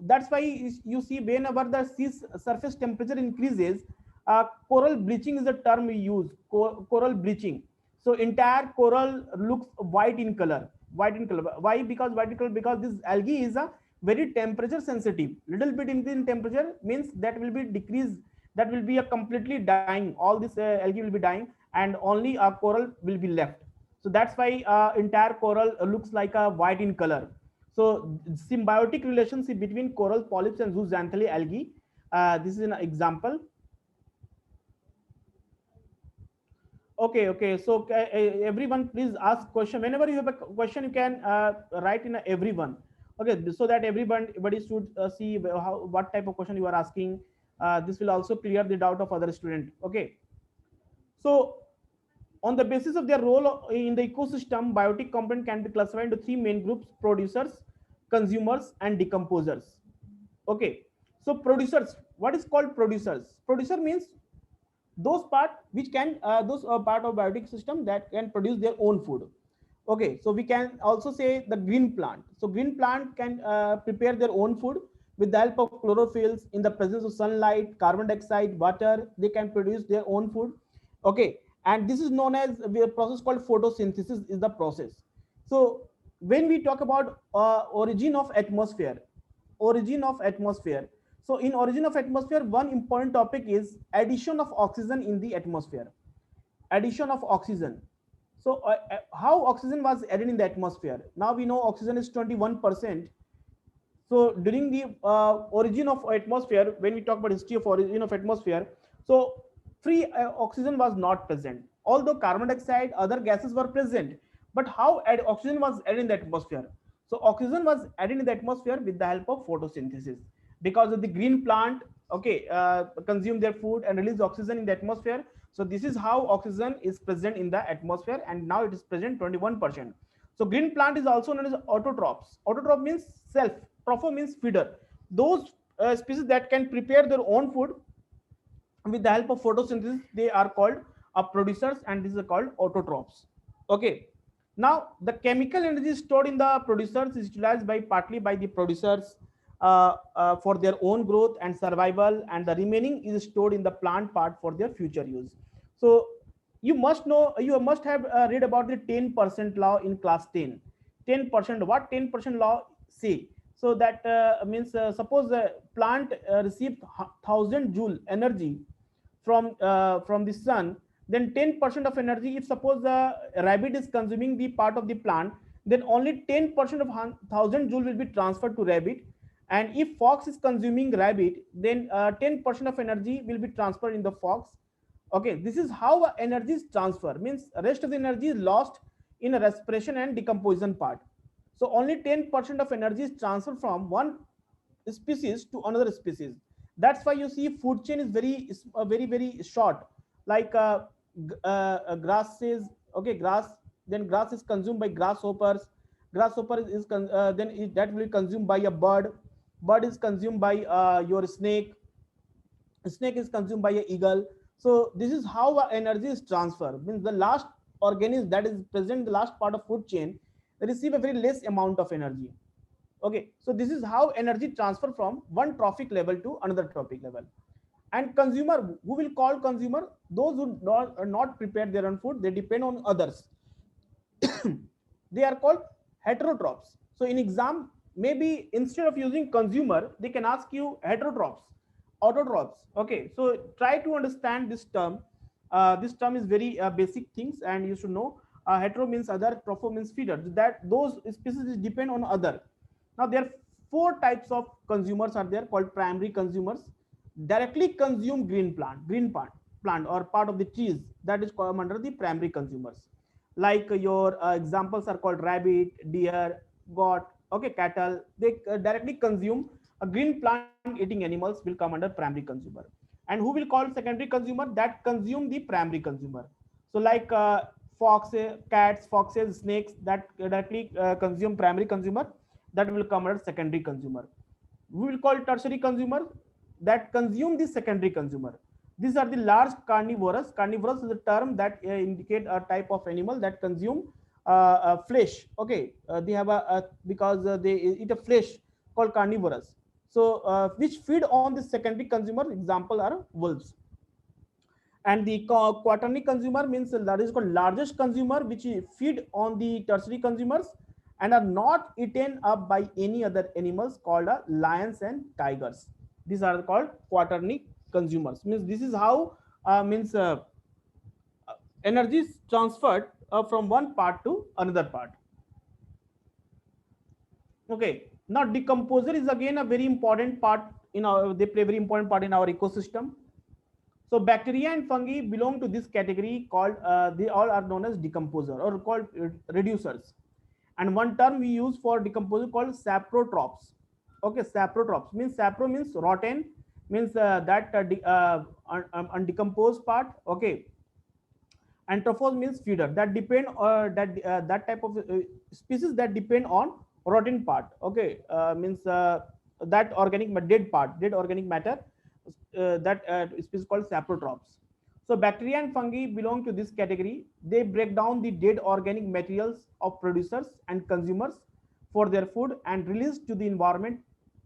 that's why you see whenever the sea surface temperature increases, coral bleaching is the term we use, coral bleaching. So entire coral looks white in color, why? Because white in color, because this algae is a very temperature sensitive. Little bit increase in temperature means that will be decreased, that will be a completely dying, all this algae will be dying, and only a coral will be left. So that's why entire coral looks like a white in color. So symbiotic relationship between coral polyps and zooxanthellae algae, this is an example. Okay, okay, so everyone please ask question. Whenever you have a question, you can write in everyone. Okay, so that everybody should see what type of question you are asking. This will also clear the doubt of other student. Okay, so on the basis of their role in the ecosystem, biotic component can be classified into three main groups: producers, consumers, and decomposers. Okay, so producers, what is called producers? Producer means those part which can those are part of biotic system that can produce their own food. Okay, so we can also say the green plant. So green plant can prepare their own food with the help of chlorophylls. In the presence of sunlight, carbon dioxide, water, they can produce their own food. Okay, and this is known as a process called photosynthesis is the process. So when we talk about origin of atmosphere, so in origin of atmosphere, one important topic is addition of oxygen in the atmosphere. Addition of oxygen. So how oxygen was added in the atmosphere? Now we know oxygen is 21%. So during the origin of atmosphere, when we talk about history of origin of atmosphere, so free oxygen was not present, although carbon dioxide, other gases were present. But how oxygen was added in the atmosphere? So oxygen was added in the atmosphere with the help of photosynthesis, because of the green plant, okay, consume their food and release oxygen in the atmosphere. So this is how oxygen is present in the atmosphere, and now it is present 21%. So green plant is also known as autotrophs. Autotroph means self, tropho means feeder. Those species that can prepare their own food with the help of photosynthesis, they are called producers, and this is called autotrophs. Okay. Now the chemical energy stored in the producers is utilized by partly by the producers for their own growth and survival, and the remaining is stored in the plant part for their future use. So you must know, you must have read about the 10% law in class 10. 10%, what 10% law say? So that means suppose the plant received 1000 joule energy from the sun, then 10% of energy, if suppose the rabbit is consuming the part of the plant, then only 10% of 1000 joule will be transferred to rabbit. And if fox is consuming rabbit, then 10% of energy will be transferred in the fox. Okay, this is how energy is transfer, means rest of the energy is lost in a respiration and decomposition part. So only 10% of energy is transferred from one species to another species. That's why you see food chain is very short. Like grass is, okay, grass, then grass is consumed by grasshoppers. Grasshopper is that will be consumed by a bird. Bird is consumed by your snake. Snake is consumed by a eagle. So this is how energy is transferred, means the last organism that is present in the last part of food chain receive a very less amount of energy. Okay, so this is how energy transfer from one trophic level to another trophic level. And consumer, who will call consumer? Those who not prepare their own food, they depend on others. They are called heterotrophs. So in exam, maybe instead of using consumer, they can ask you heterotrophs, autotrophs. Okay, so try to understand this term. This term is very basic things, and you should know. Hetero means other, tropho means feeder. That those species depend on other. Now there are four types of consumers are there, called primary consumers. Directly consume green plant or part of the trees, that is come under the primary consumers. Like your examples are called rabbit, deer, goat, okay, cattle. They directly consume a green plant eating animals will come under primary consumer. And who will call secondary consumer? That consume the primary consumer. So like foxes, cats, foxes, snakes, that directly consume primary consumer, that will come under secondary consumer. We will call tertiary consumer, that consume the secondary consumer. These are the large carnivorous. Carnivorous is a term that indicate a type of animal that consume flesh. Okay, they have because they eat a flesh, called carnivorous. So which feed on the secondary consumer. Example are wolves. And the quaternary consumer means that is called largest consumer, which feed on the tertiary consumers and are not eaten up by any other animals, called lions and tigers. These are called quaternary consumers. Means this is how means energy is transferred from one part to another part. Okay, now decomposer is again a very important part in our, they play a very important part in our ecosystem. So bacteria and fungi belong to this category, called they all are known as decomposer or called reducers. And one term we use for decomposer called saprotrophs. Okay, saprotrophs means, sapro means rotten, means that undecomposed part. Okay, and trophos means feeder, that depend that type of species that depend on rotten part. Okay, means that dead part, dead organic matter, that species called saprotrophs. So bacteria and fungi belong to this category. They break down the dead organic materials of producers and consumers for their food and release to the environment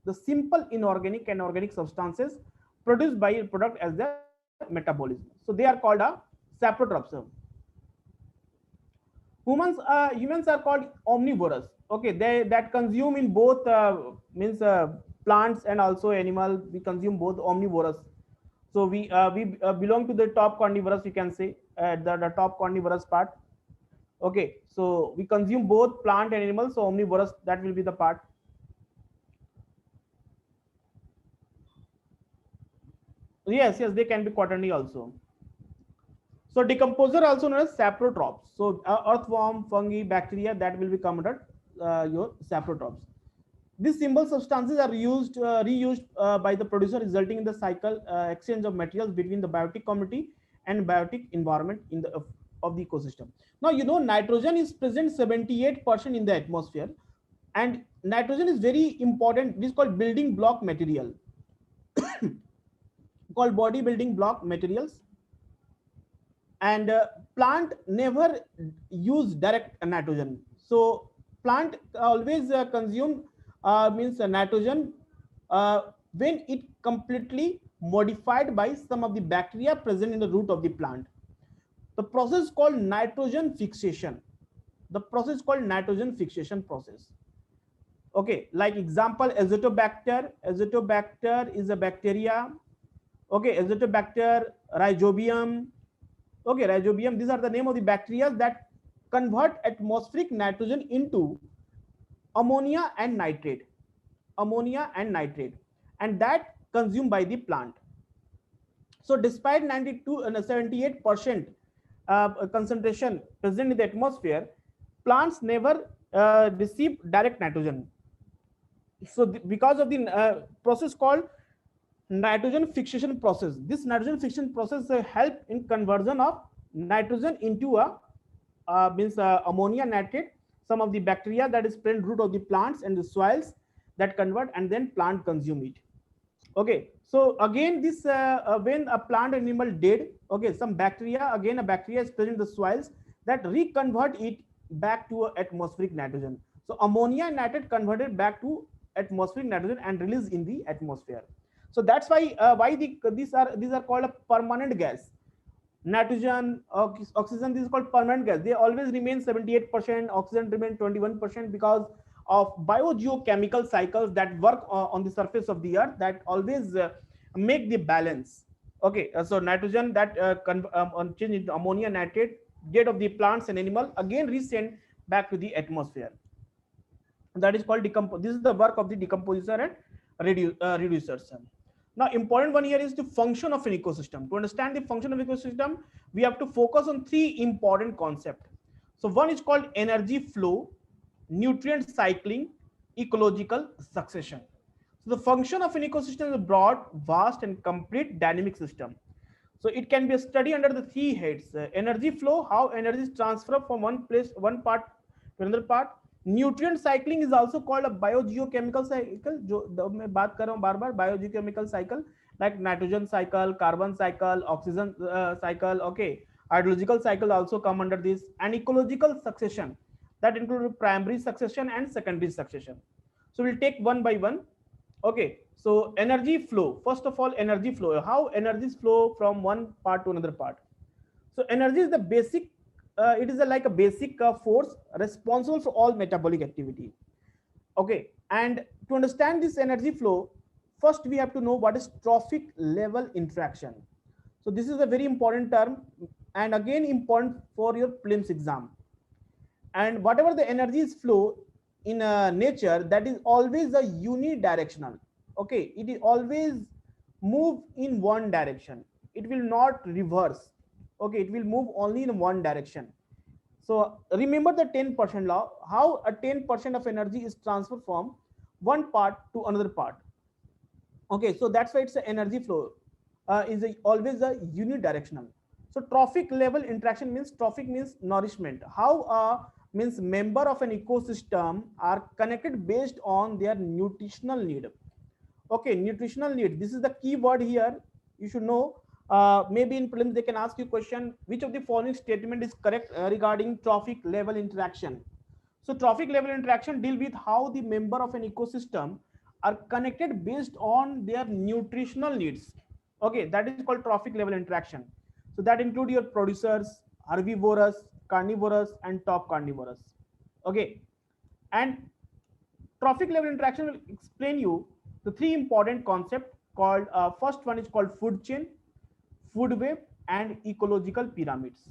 the simple inorganic and organic substances produced by a product as their metabolism. So they are called a saprotrophs. Humans are called omnivorous. Okay, they that consume in both means plants and also animal. We consume both, omnivorous. So we belong to the top carnivorous, you can say, the top carnivorous part. Okay, so we consume both plant and animals, so omnivorous, that will be the part. Yes, yes, they can be quaternary also. So decomposer also known as saprotrophs. So earthworm, fungi, bacteria, that will be come under your saprotrophs. These simple substances are reused by the producer, resulting in the cycle exchange of materials between the biotic community and biotic environment in the of the ecosystem. Now you know nitrogen is present 78% in the atmosphere, and nitrogen is very important. This is called building block material, called body building block materials. And plant never use direct nitrogen, so plant always consume means nitrogen when it completely modified by some of the bacteria present in the root of the plant. The process called nitrogen fixation, the process called nitrogen fixation process. Okay, like example, azotobacter is a bacteria. Okay, azotobacter, rhizobium. Okay, rhizobium, these are the name of the bacteria that convert atmospheric nitrogen into ammonia and nitrate, ammonia and nitrate, and that consumed by the plant. So despite 92 and 78% concentration present in the atmosphere, plants never receive direct nitrogen. So because of the process called nitrogen fixation process, this nitrogen fixation process help in conversion of nitrogen into a means ammonia nitrate, some of the bacteria that is present root of the plants and the soils that convert, and then plant consume it. Okay, so again this when a plant animal dead, okay, some bacteria, again a bacteria is present in the soils that reconvert it back to atmospheric nitrogen. So ammonia and nitrate converted back to atmospheric nitrogen and released in the atmosphere. So that's why these are called a permanent gas. Nitrogen, oxygen, this is called permanent gas. They always remain 78%, oxygen remain 21%, because of biogeochemical cycles that work on the surface of the earth, that always make the balance. Okay, so nitrogen that change into ammonia nitrate, dead of the plants and animal, again resent back to the atmosphere. That is called decompose. This is the work of the decomposer and reducers. Now important one here is the function of an ecosystem. To understand the function of ecosystem, we have to focus on three important concepts. So one is called energy flow, nutrient cycling, ecological succession. So the function of an ecosystem is a broad, vast, and complete dynamic system. So it can be a study under the three heads: energy flow, how energy is transferred from one place, one part to another part. Nutrient cycling is also called a biogeochemical cycle, जो मैं बात कर रहा हूँ बार बार, biogeochemical cycle, like nitrogen cycle, carbon cycle, oxygen cycle. Okay, hydrological cycle also come under this, and ecological succession, that include primary succession and secondary succession. So we'll take one by one. Okay, so energy flow. First of all, energy flow. How energies flow from one part to another part. So energy is the basic. It is like a basic force responsible for all metabolic activity. Okay, and to understand this energy flow, first we have to know what is trophic level interaction. So this is a very important term, and again important for your prelims exam. And whatever the energies flow in nature, that is always a unidirectional. Okay, it is always move in one direction, it will not reverse. Okay, it will move only in one direction. So remember the 10% law, how a 10% of energy is transferred from one part to another part. Okay, so that's why it's a energy flow always a unidirectional. So trophic level interaction means, trophic means nourishment, how means member of an ecosystem are connected based on their nutritional need. Okay, nutritional need, this is the key word here. You should know, maybe in prelims they can ask you question, which of the following statement is correct regarding trophic level interaction. So trophic level interaction deal with how the member of an ecosystem are connected based on their nutritional needs. Okay, that is called trophic level interaction. So that include your producers, herbivorous, carnivorous, and top carnivorous. Okay, and trophic level interaction will explain you the three important concepts called, first one is called food chain, food web, and ecological pyramids.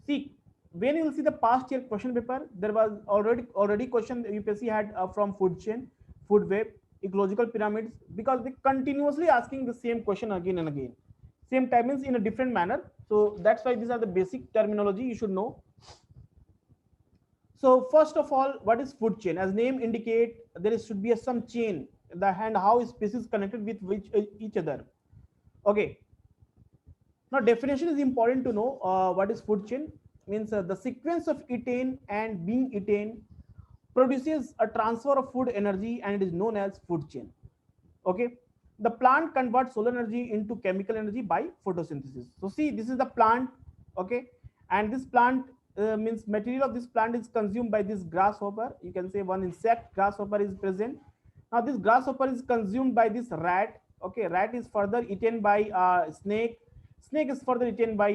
See, when you will see the past year question paper, there was already question UPSC had from food chain, food web, ecological pyramids, because they continuously asking the same question again and again. Same timings in a different manner. So that's why these are the basic terminology you should know. So first of all, what is food chain? As name indicate, there should be some chain, the hand how species connected with each other. Okay. Now definition is important to know. What is food chain? Means the sequence of eaten and being eaten produces a transfer of food energy, and it is known as food chain. Okay. The plant converts solar energy into chemical energy by photosynthesis. So see, this is the plant. Okay. And this plant means material of this plant is consumed by this grasshopper. You can say one insect grasshopper is present. Now this grasshopper is consumed by this rat. Okay. Rat is further eaten by snake. Snake is further eaten by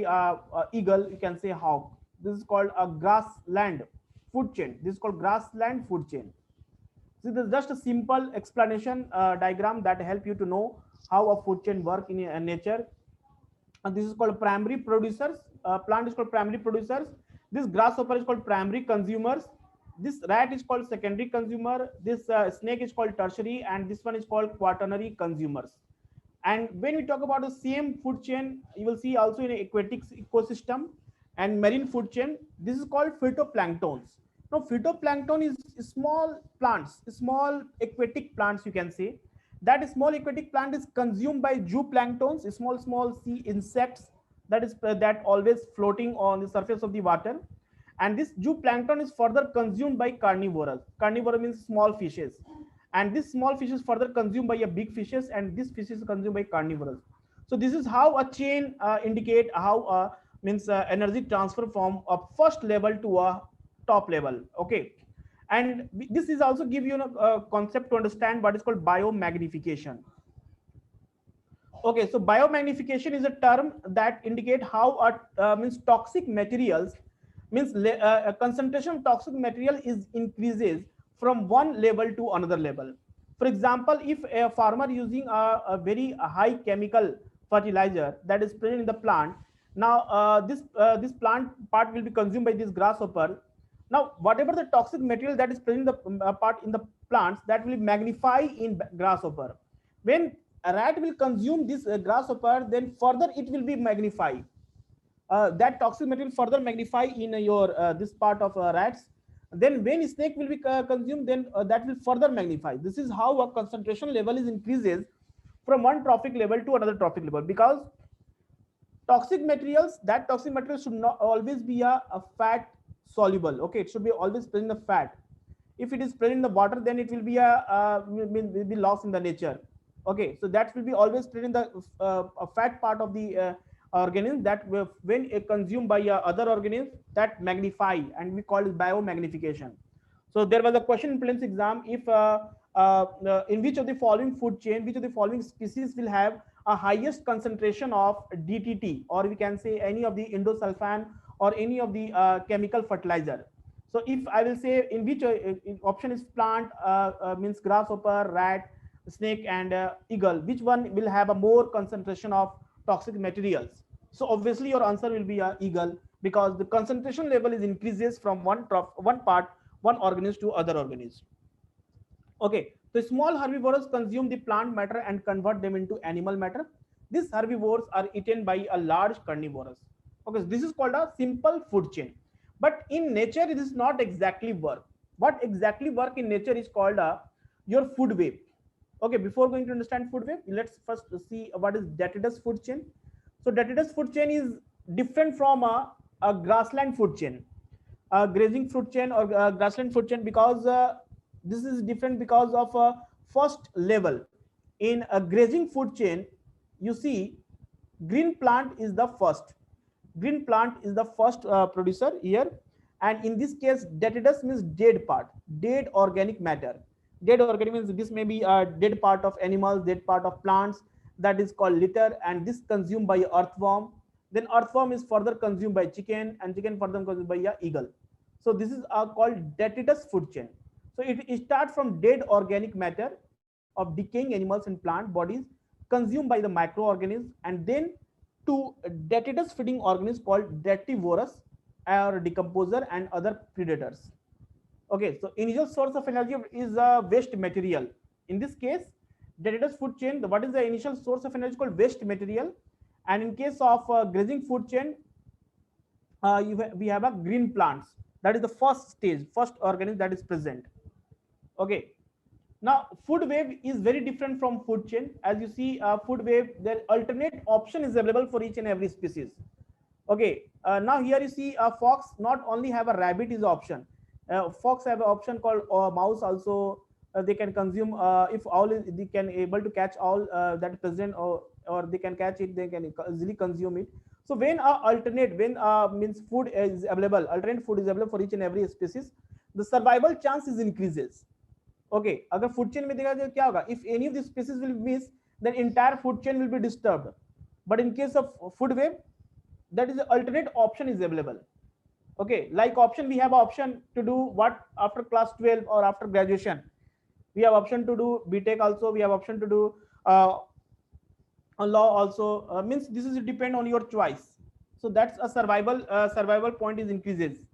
eagle. You can say hawk. This is called a grassland food chain. This is called grassland food chain. So this is just a simple explanation diagram that help you to know how a food chain work in nature. And this is called primary producers. Plant is called primary producers. This grasshopper is called primary consumers. This rat is called secondary consumer. This snake is called tertiary, and this one is called quaternary consumers. And when we talk about the same food chain, you will see also in aquatic ecosystem and marine food chain, this is called phytoplanktons. Now phytoplankton is small plants, small aquatic plants, you can say. That small aquatic plant is consumed by zooplanktons, small sea insects that always floating on the surface of the water. And this zooplankton is further consumed by carnivores. Carnivore means small fishes, and this small fish is further consumed by a big fishes, and this fish is consumed by carnivores. So this is how a chain indicate how means energy transfer from a first level to a top level. Okay. And this is also give you a concept to understand what is called biomagnification. Okay, so biomagnification is a term that indicate how means toxic materials means a concentration of toxic material is increases from one level to another level. For example, if a farmer using a very high chemical fertilizer that is present in the plant, now this plant part will be consumed by this grasshopper. Now whatever the toxic material that is present in the part in the plants, that will magnify in grasshopper. When a rat will consume this grasshopper, then further it will be magnified. That toxic material further magnify in your this part of rats. Then when snake will be consumed, then that will further magnify. This is how a concentration level is increases from one trophic level to another trophic level, because toxic materials, that toxic material should not always be a fat soluble. Okay, it should be always present in the fat. If it is present in the water, then it will be will be lost in the nature. Okay, so that will be always present in the fat part of the organism, that when consumed by other organisms, that magnify, and we call it biomagnification. So there was a question in prelims exam, if in which of the following food chain, which of the following species will have a highest concentration of DTT, or we can say any of the endosulfan or any of the chemical fertilizer. So if I will say in which option is plant, means grasshopper, rat, snake, and eagle, which one will have a more concentration of toxic materials? So obviously your answer will be eagle, because the concentration level is increases from one part, one organism to other organism. Okay, so small herbivores consume the plant matter and convert them into animal matter. These herbivores are eaten by a large carnivores. Okay, so this is called a simple food chain. But in nature, it is not exactly work. What exactly work in nature is called your food web. Okay, before going to understand food web, let's first see what is Detritus food chain. So Detritus food chain is different from a grassland food chain, grazing food chain, or grassland food chain, because this is different because of first level. In a grazing food chain, you see green plant is the first. Green plant is the first producer here, and in this case, detritus means dead part, dead organic matter. Dead organic means this may be a dead part of animals, dead part of plants, that is called litter, and this consumed by earthworm. Then earthworm is further consumed by chicken, and chicken further consumed by eagle. So this is called detritus food chain. So it starts from dead organic matter of decaying animals and plant bodies consumed by the microorganisms, and then to detritus feeding organisms called detrivorous. or decomposer and other predators. Okay, so initial source of energy is a waste material. In this case, Predator's food chain, what is the initial source of energy called waste material? And in case of grazing food chain, we have a green plants. That is the first stage, first organism that is present. Okay. Now, food web is very different from food chain. As you see, food web, there alternate option is available for each and every species. Okay, now here you see a fox not only have a rabbit is option. Fox have an option called mouse also. They can consume if all is, they can able to catch all that is present, or they can catch it, they can easily consume it. So when alternate, when means food is available, alternate food is available for each and every species, the survival chance is increases. Okay, अगर food chain में देखा जाए क्या होगा, if any of the species will miss, then entire food chain will be disturbed. But in case of food web, that is the alternate option is available. Okay, like option, we have option to do what after class 12 or after graduation. We have option to do BTech also, we have option to do uh, law also, means this is depend on your choice. So that's a survival point is increases.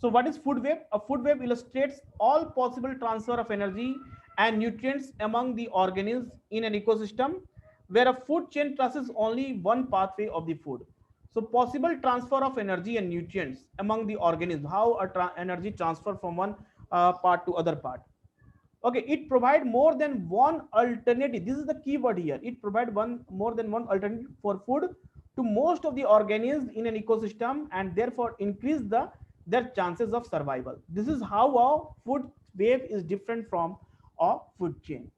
So what is food web? A food web illustrates all possible transfer of energy and nutrients among the organisms in an ecosystem where a food chain traces only one pathway of the food. So possible transfer of energy and nutrients among the organisms, how energy transfer from one part to other part. Okay, it provide more than one alternative. This is the key word here. It provide more than one alternative for food to most of the organisms in an ecosystem, and therefore increase their chances of survival. This is how a food web is different from a food chain.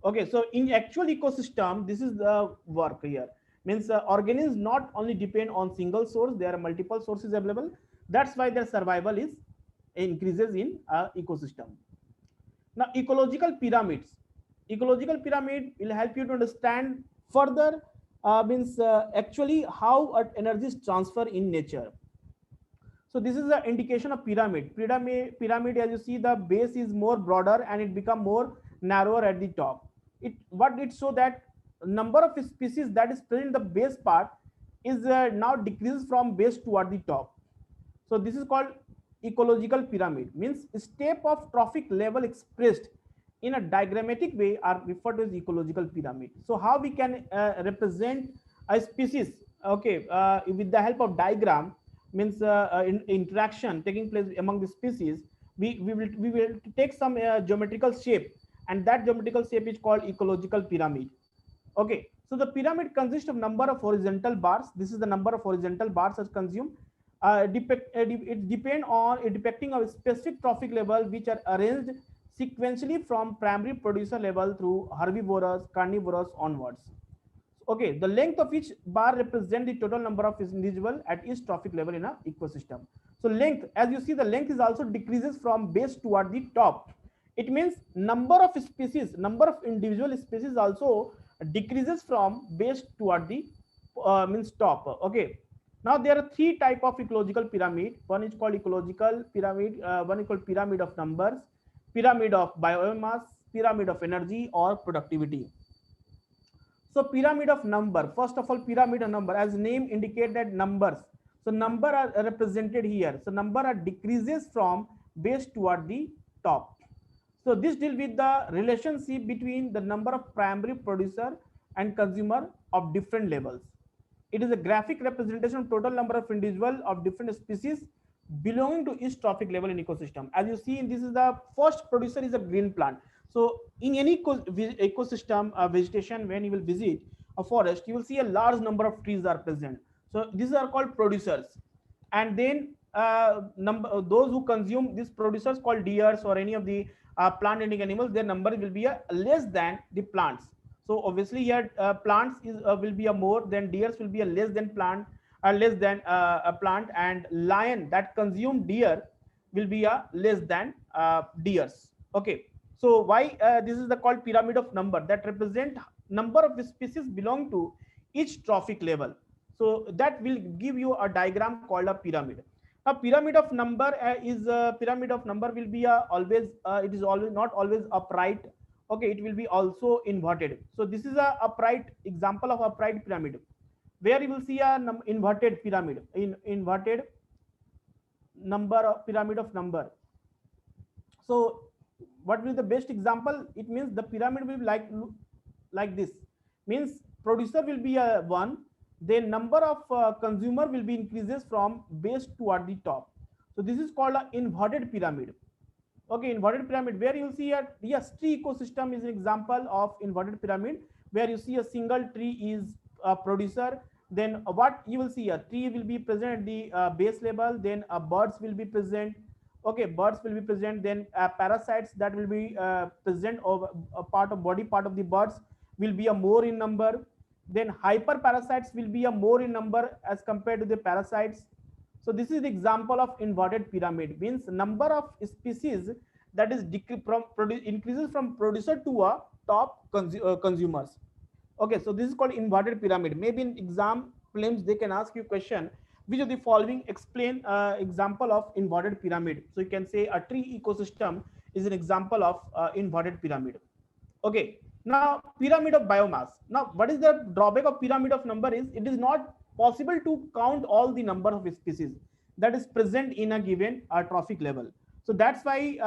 Okay, so in actual ecosystem, this is the work here. Means organisms not only depend on single source, there are multiple sources available. That's why their survival is increases in ecosystem. Now, ecological pyramids. Ecological pyramid will help you to understand further, means actually how energy is transferred in nature. So this is the indication of pyramid. Pyramid, as you see, the base is more broader and it become more narrower at the top. It show that number of species that is present in the base part is now decreases from base toward the top. So this is called ecological pyramid, means step of trophic level expressed in a diagrammatic way are referred to as ecological pyramid. So how we can represent a species, okay, with the help of diagram, means interaction taking place among the species, we will take some geometrical shape, and that geometrical shape is called ecological pyramid. Okay, so the pyramid consists of number of horizontal bars. This is the number of horizontal bars as consumed. It depend on depicting a specific trophic level, which are arranged sequentially from primary producer level through herbivorous, carnivorous onwards. Okay, the length of each bar represents the total number of individual at each trophic level in a ecosystem. So length, as you see, the length is also decreases from base toward the top. It means number of species, number of individual species also decreases from base toward the means top. Okay. Now there are three type of ecological pyramid. One is called ecological pyramid. One is called pyramid of numbers, pyramid of biomass, pyramid of energy or productivity. So pyramid of number, first of all, pyramid of number, as name indicate that numbers. So number are represented here. So number are decreases from base toward the top. So this deal with the relationship between the number of primary producer and consumer of different levels. It is a graphic representation of total number of individual of different species belonging to each trophic level in ecosystem. As you see, this is the first producer is a green plant. So in any ecosystem vegetation, when you will visit a forest, you will see a large number of trees are present. So these are called producers. And then those who consume these producers called deers or any of the plant eating animals, their number will be less than the plants. So obviously here plants is will be a more, then deers will be a less than plant, less than a plant, and lion that consume deer will be a less than deers. Okay, so why this is the called pyramid of number, that represent number of species belong to each trophic level. So that will give you a diagram called a pyramid. A pyramid of number is a pyramid of number will be always it is always not always upright. Okay, it will be also inverted. So this is a upright example of upright pyramid, where you will see a inverted pyramid in inverted number of pyramid of number. So what will be the best example? It means the pyramid will be like this. Means producer will be a one, then number of consumer will be increases from base toward the top. So this is called a inverted pyramid. Okay, inverted pyramid, where you see a, yes, tree ecosystem is an example of inverted pyramid, where you see a single tree is a producer. Then what you will see, a tree will be present at the base level, then birds will be present. Okay, birds will be present, then parasites that will be present over a part of body part of the birds will be a more in number. Then hyper parasites will be a more in number as compared to the parasites. So this is the example of inverted pyramid, means number of species that is increases from producer to a top consumers. Okay, so this is called inverted pyramid. Maybe in exam prelims they can ask you question, which of the following explain example of inverted pyramid. So you can say a tree ecosystem is an example of inverted pyramid. Okay, now pyramid of biomass. Now what is the drawback of pyramid of number is it is not possible to count all the number of species that is present in a given trophic level. So that's why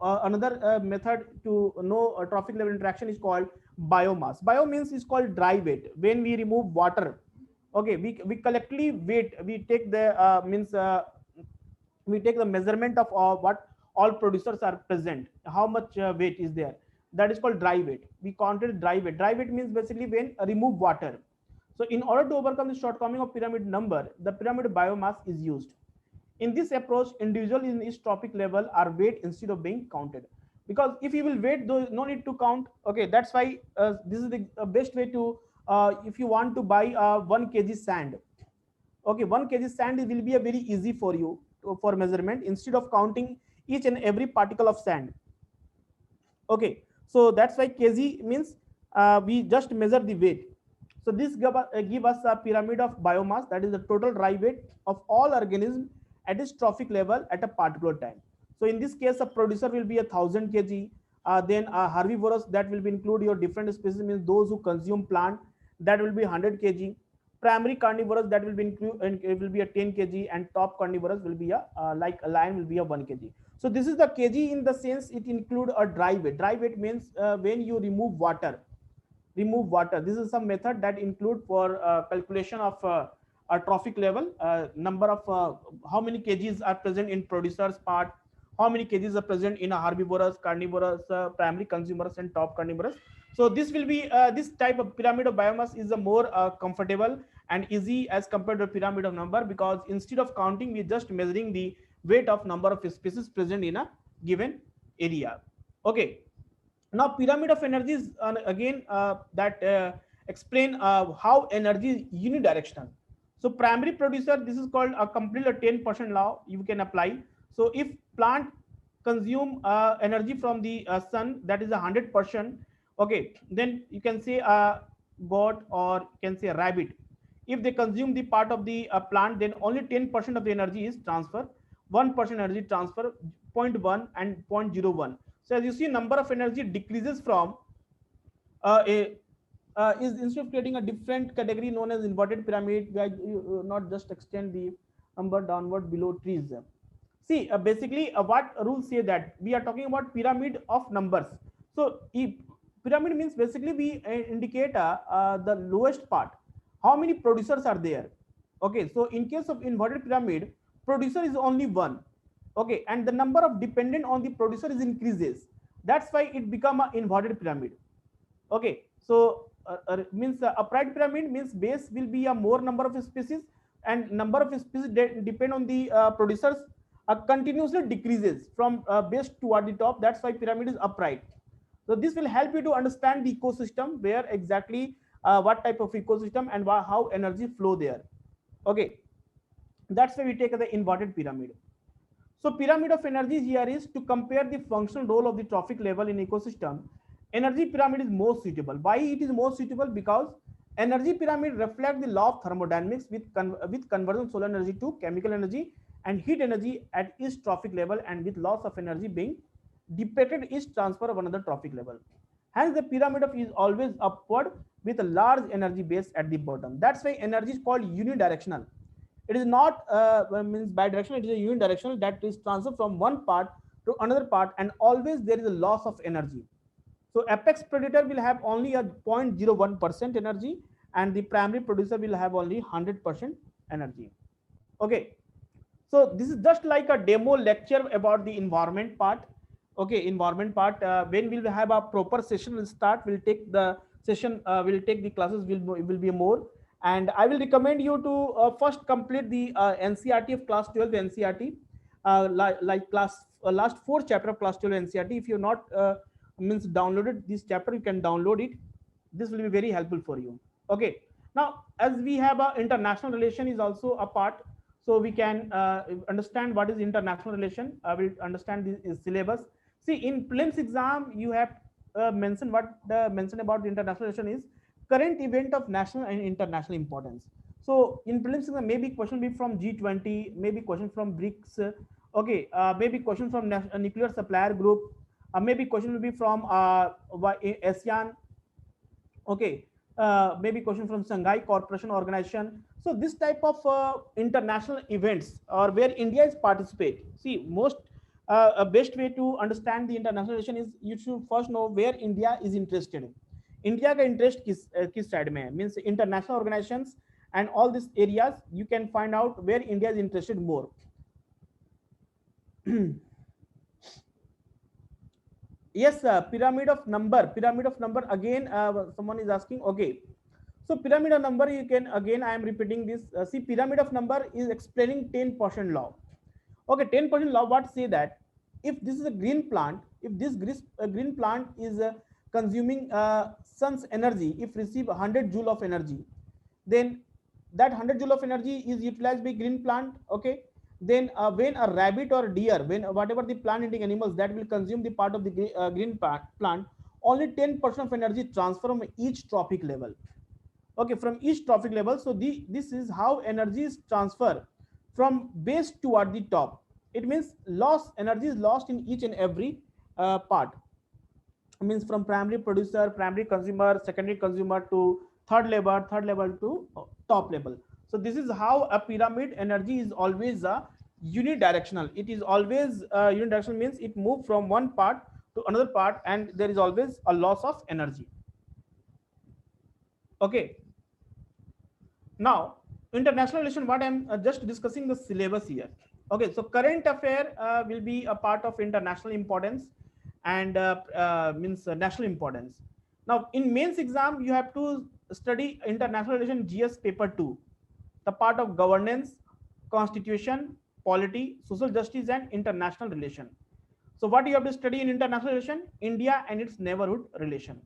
another method to know a trophic level interaction is called biomass. Bio means is called dry weight. When we remove water, okay, we collectively weight, we take the means we take the measurement of what all producers are present, how much weight is there, that is called dry weight. We counted dry weight. Dry weight means basically when remove water. So in order to overcome the shortcoming of pyramid number, the pyramid biomass is used. In this approach, individuals in each trophic level are weighed instead of being counted. Because if you will wait, though, no need to count. Okay, that's why this is the best way to, if you want to buy 1 kg sand. Okay, 1 kg sand will be a very easy for you for measurement instead of counting each and every particle of sand. Okay, so that's why kg means we just measure the weight. So this give us a pyramid of biomass, that is the total dry weight of all organisms at its trophic level at a particular time. So in this case, a producer will be 1,000 kg. Then herbivorous, that will be include your different species, means those who consume plant, that will be 100 kg. Primary carnivorous, that will be include, and it will be a 10 kg, and top carnivorous will be a like a lion will be a 1 kg. So this is the kg in the sense it include a dry weight. Dry weight means when you remove water. This is some method that include for calculation of a trophic level, number of how many kgs are present in producers part, how many kgs are present in a herbivorous, carnivorous, primary consumers, and top carnivorous. So this will be this type of pyramid of biomass is a more comfortable and easy as compared to pyramid of number, because instead of counting, we just measuring the weight of number of species present in a given area. Okay, now pyramid of energy is again that explain how energy is unidirectional. So primary producer, this is called a complete 10% law you can apply. So if plant consume energy from the sun, that is 100%. Okay, then you can say a goat, or you can say a rabbit. If they consume the part of the plant, then only 10% of the energy is transfer. 1% energy transfer, 0.1 and 0.01. So as you see, number of energy decreases from a is, instead of creating a different category known as inverted pyramid, where you not just extend the number downward below trees. See, basically, what rules say that we are talking about pyramid of numbers. So, pyramid means basically we indicate the lowest part. How many producers are there? Okay, so in case of inverted pyramid, producer is only one. Okay, and the number of dependent on the producer is increases. That's why it become an inverted pyramid. Okay, so means upright pyramid means base will be a more number of species, and number of species depend on the producers continuously decreases from base toward the top. That's why pyramid is upright. So this will help you to understand the ecosystem, where exactly what type of ecosystem and how energy flow there. Okay, that's why we take the inverted pyramid. So pyramid of energy here is to compare the functional role of the trophic level in ecosystem. Energy pyramid is more suitable. Why it is more suitable? Because energy pyramid reflects the law of thermodynamics with conversion solar energy to chemical energy and heat energy at each trophic level, and with loss of energy being depleted each transfer of another trophic level. Hence, the pyramid of is always upward with a large energy base at the bottom. That's why energy is called unidirectional. It is not means bidirectional, it is a unidirectional, that is transferred from one part to another part, and always there is a loss of energy. So apex predator will have only a 0.01% energy, and the primary producer will have only 100% energy. Okay, so this is just like a demo lecture about the environment part. Okay, environment part. When we'll have a proper session, we'll start. We'll take the session. We'll take the classes. Will be more. And I will recommend you to first complete the NCRT of class 12 NCRT, like class last 4 chapter of class 12 NCRT. If you're not means downloaded this chapter, you can download it. This will be very helpful for you. Okay. Now, as we have a international relation is also a part, so we can understand what is international relation. We'll understand the syllabus. See, in prelims exam, you have mentioned what the mention about the international relation is current event of national and international importance. So in prelims exam, maybe question be from G20, maybe question from BRICS, okay, maybe question from nuclear supplier group, maybe question will be from ASEAN, okay, maybe question from Shanghai Corporation Organization. So this type of international events or where India is participate. See, most a best way to understand the international relation is you should first know where India is interested in. India का interest किस side में है, means international organizations and all these areas you can find out where India is interested more. Yes, pyramid of number again. Someone is asking. Okay, so pyramid of number, you can again, I am repeating this. See, pyramid of number is explaining 10% law. Okay, 10% law. What say that if this is a green plant, if this green plant is consuming sun's energy, if receive 100 joule of energy, then that 100 joule of energy is utilized by green plant. Okay, then when a rabbit or deer, when whatever the plant eating animals that will consume the part of the green plant, only 10% of energy transfer from each trophic level. Okay, from each trophic level. So this is how energy is transferred from base toward the top. It means energy is lost in each and every part. It means from primary producer, primary consumer, secondary consumer to third level to top level. So this is how a pyramid energy is always unidirectional. It is always unidirectional, means it moves from one part to another part, and there is always a loss of energy. Okay. Now, international relation, what I'm just discussing the syllabus here. Okay, so current affair will be a part of international importance and means national importance. Now, in mains exam, you have to study international relation GS paper 2, the part of governance, constitution, polity, social justice, and international relation. So what you have to study in international relation? India and its neighborhood relation.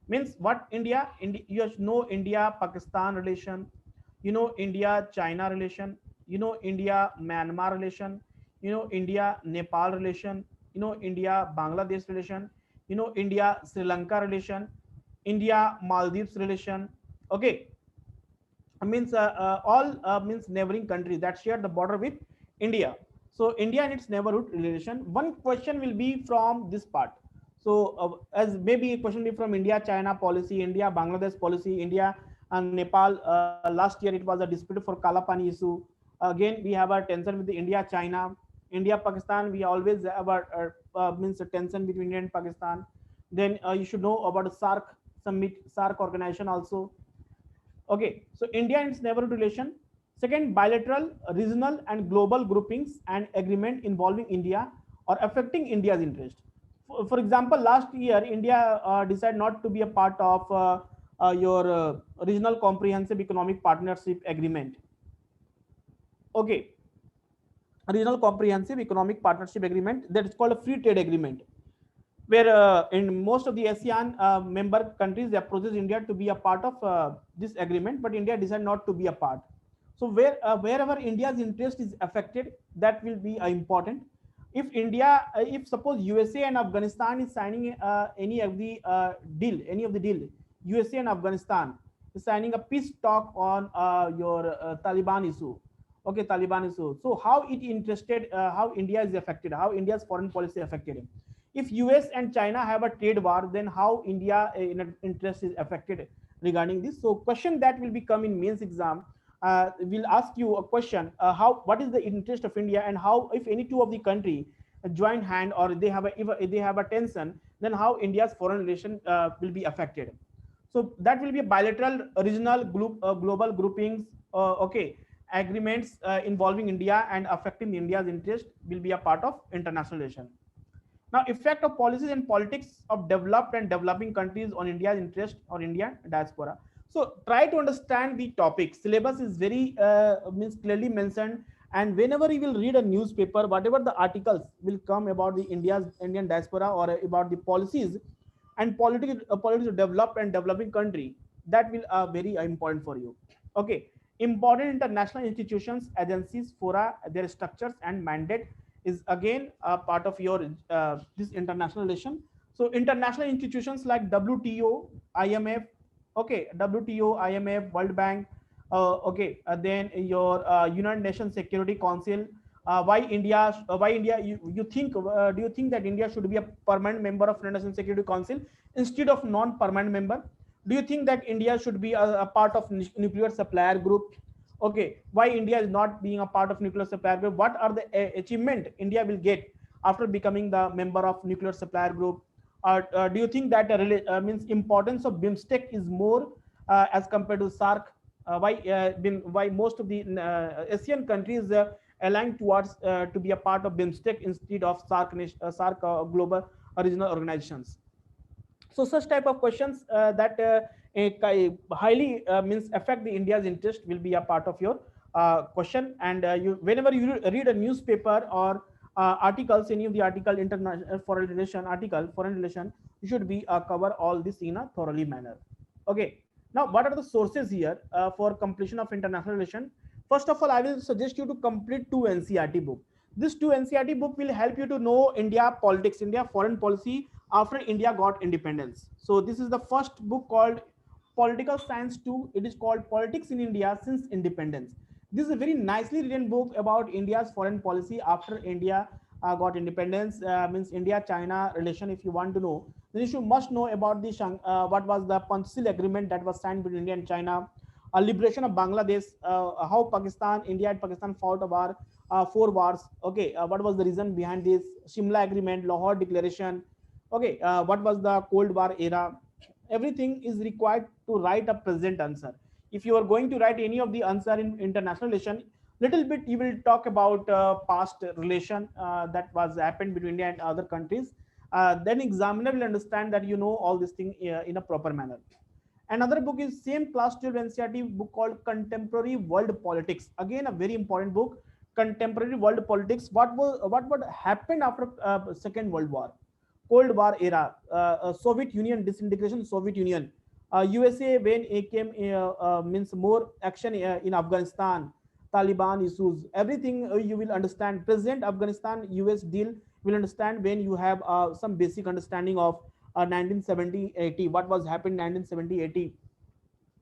Means what India, you have to know India, Pakistan relation, you know India, China relation, you know India, Myanmar relation, you know India, Nepal relation, you know India, Bangladesh relation, you know India, Sri Lanka relation, India, Maldives relation. Okay, means all means neighboring countries that share the border with India. So India and its neighborhood relation. One question will be from this part. So as maybe a question will be from India China policy, India Bangladesh policy, India and Nepal. Last year it was a dispute for Kala Pani issue. Again we have a tension with the India China, India Pakistan. We always have a means a tension between India and Pakistan. Then you should know about SAARC summit, SAARC organization also. Okay, so India and its neighborhood relation. Second, bilateral, regional, and global groupings and agreement involving India or affecting India's interest. For example, last year India decided not to be a part of your regional comprehensive economic partnership agreement. Okay, regional comprehensive economic partnership agreement, that is called a free trade agreement, where in most of the ASEAN member countries they approaches India to be a part of this agreement, but India decided not to be a part. So wherever India's interest is affected, that will be important. If India, if suppose USA and Afghanistan is signing any of the deal, USA and Afghanistan is signing a peace talk on your Taliban issue. Okay, Taliban issue. So how it interested, how India is affected, how India's foreign policy affected. If US and China have a trade war, then how India interest is affected regarding this. So question that will become in mains exam. will ask you a question: how, what is the interest of India, and how, if any two of the country join hand, or they have a, if they have a tension, then how India's foreign relation will be affected. So that will be a bilateral, regional, global groupings, okay, agreements involving India and affecting India's interest will be a part of international relation. Now, effect of policies and politics of developed and developing countries on India's interest or Indian diaspora. So, try to understand the topic. Syllabus is very means clearly mentioned, and whenever you will read a newspaper, whatever the articles will come about the India's Indian diaspora or about the policies and politics of developed and developing country, that will very important for you. Okay, important international institutions, agencies, fora, their structures and mandate is again a part of your this international relation. So international institutions like WTO, IMF, okay, WTO, IMF, World Bank, okay, then your United Nations Security Council. Why India? You think? Do you think that India should be a permanent member of United Nations Security Council instead of non-permanent member? Do you think that India should be a part of nuclear supplier group? Okay, why India is not being a part of nuclear supplier group? What are the achievement India will get after becoming the member of nuclear supplier group? Do you think that means importance of BIMSTEC is more as compared to SARC? Why most of the Asian countries aligned towards to be a part of BIMSTEC instead of SARC global regional organizations? So such type of questions that highly means affect the India's interest will be a part of your question. And you, whenever you read a newspaper or articles, any of the article, international foreign relation article, foreign relation, you should be cover all this in a thoroughly manner. Okay, now what are the sources here for completion of international relation? First of all, I will suggest you to complete two NCERT book. This two NCERT book will help you to know India politics, India foreign policy after India got independence. So this is the first book called Political Science 2. It is called Politics in India Since Independence. This is a very nicely written book about India's foreign policy after India got independence. Means India-China relation. If you want to know, then you must know about the what was the Panchshil agreement that was signed between India and China. Liberation of Bangladesh, how Pakistan, India and Pakistan fought a war, four wars. Okay, what was the reason behind this? Shimla Agreement, Lahore Declaration. Okay, what was the Cold War era? Everything is required to write a present answer. If you are going to write any of the answer in international relation, little bit you will talk about past relation that was happened between India and other countries. Then examiner will understand that you know all this thing in a proper manner. Another book is same class 12 NCERT book called Contemporary World Politics. Again, a very important book. Contemporary World Politics. What would happen after Second World War, Cold War era, Soviet Union disintegration, Soviet Union, USA when it came means more action in Afghanistan, Taliban issues. Everything you will understand. Present Afghanistan US deal will understand when you have some basic understanding of 1970-80, what was happened 1970-80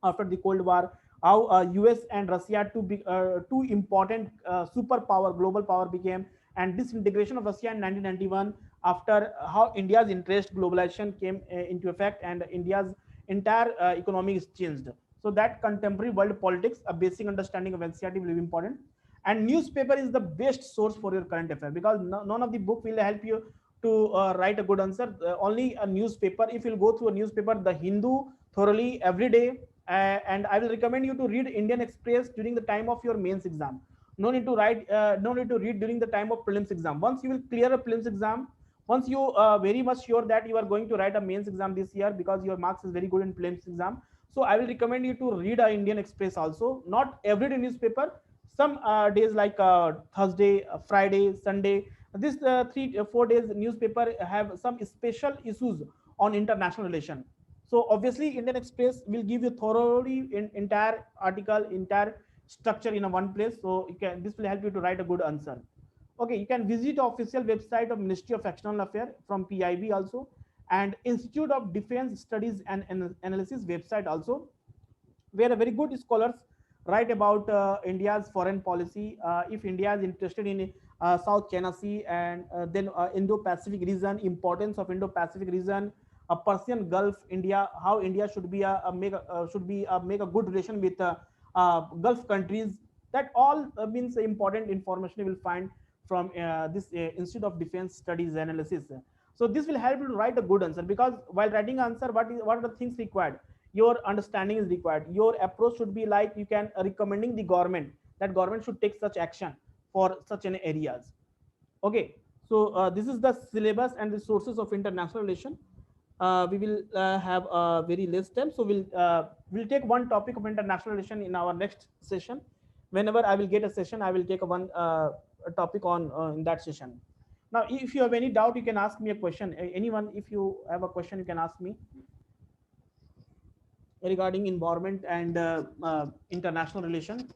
after the Cold War, how US and Russia two important superpower, global power became, and disintegration of Russia in 1991 after how India's interest globalization came into effect and India's entire economy is changed. So that contemporary world politics, a basic understanding of NCERT will be important. And newspaper is the best source for your current affair because none of the book will help you to write a good answer. Only a newspaper. If you'll go through a newspaper, The Hindu thoroughly every day, and I will recommend you to read Indian Express during the time of your mains exam. No need to write. No need to read during the time of prelims exam. Once you will clear a prelims exam, once you very much sure that you are going to write a mains exam this year because your marks is very good in prelims exam. So I will recommend you to read a Indian Express also. Not everyday newspaper. Some days like Thursday, Friday, Sunday. This 3 4 days newspaper have some special issues on international relation. So obviously Indian Express will give you thoroughly entire article, entire structure in a one place. So you can, this will help you to write a good answer. Okay, you can visit official website of Ministry of External Affairs from PIB also, and Institute of Defense Studies and Analysis website also, where a very good scholars write about India's foreign policy. If India is interested in South China Sea and then Indo-Pacific region, importance of Indo-Pacific region, Persian Gulf, India, how India should be make a good relation with Gulf countries. That all means important information you will find from this Institute of Defense Studies Analysis. So this will help you to write a good answer, because while writing answer, what are the things required? Your understanding is required. Your approach should be like you can recommending the government, that government should take such action for such an areas. Okay, so this is the syllabus and the sources of international relation. We will have very less time, so we'll take one topic of international relation in our next session. Whenever I will get a session, I will take a topic on in that session. Now if you have any doubt, you can ask me a question. Anyone, if you have a question, you can ask me regarding environment and international relation.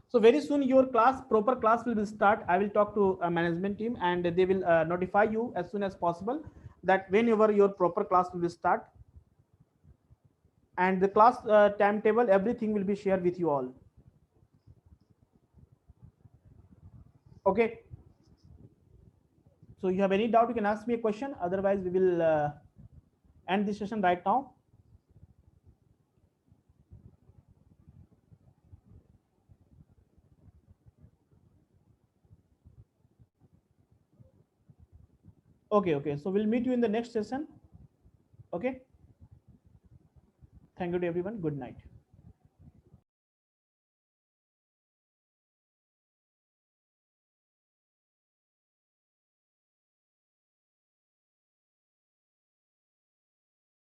So very soon your proper class will start. I will talk to a management team, and they will notify you as soon as possible that whenever your proper class will start, and the class timetable, everything will be shared with you all. Okay. So you have any doubt, you can ask me a question. Otherwise, we will end this session right now. Okay, okay. So we'll meet you in the next session. Okay. Thank you to everyone. Good night.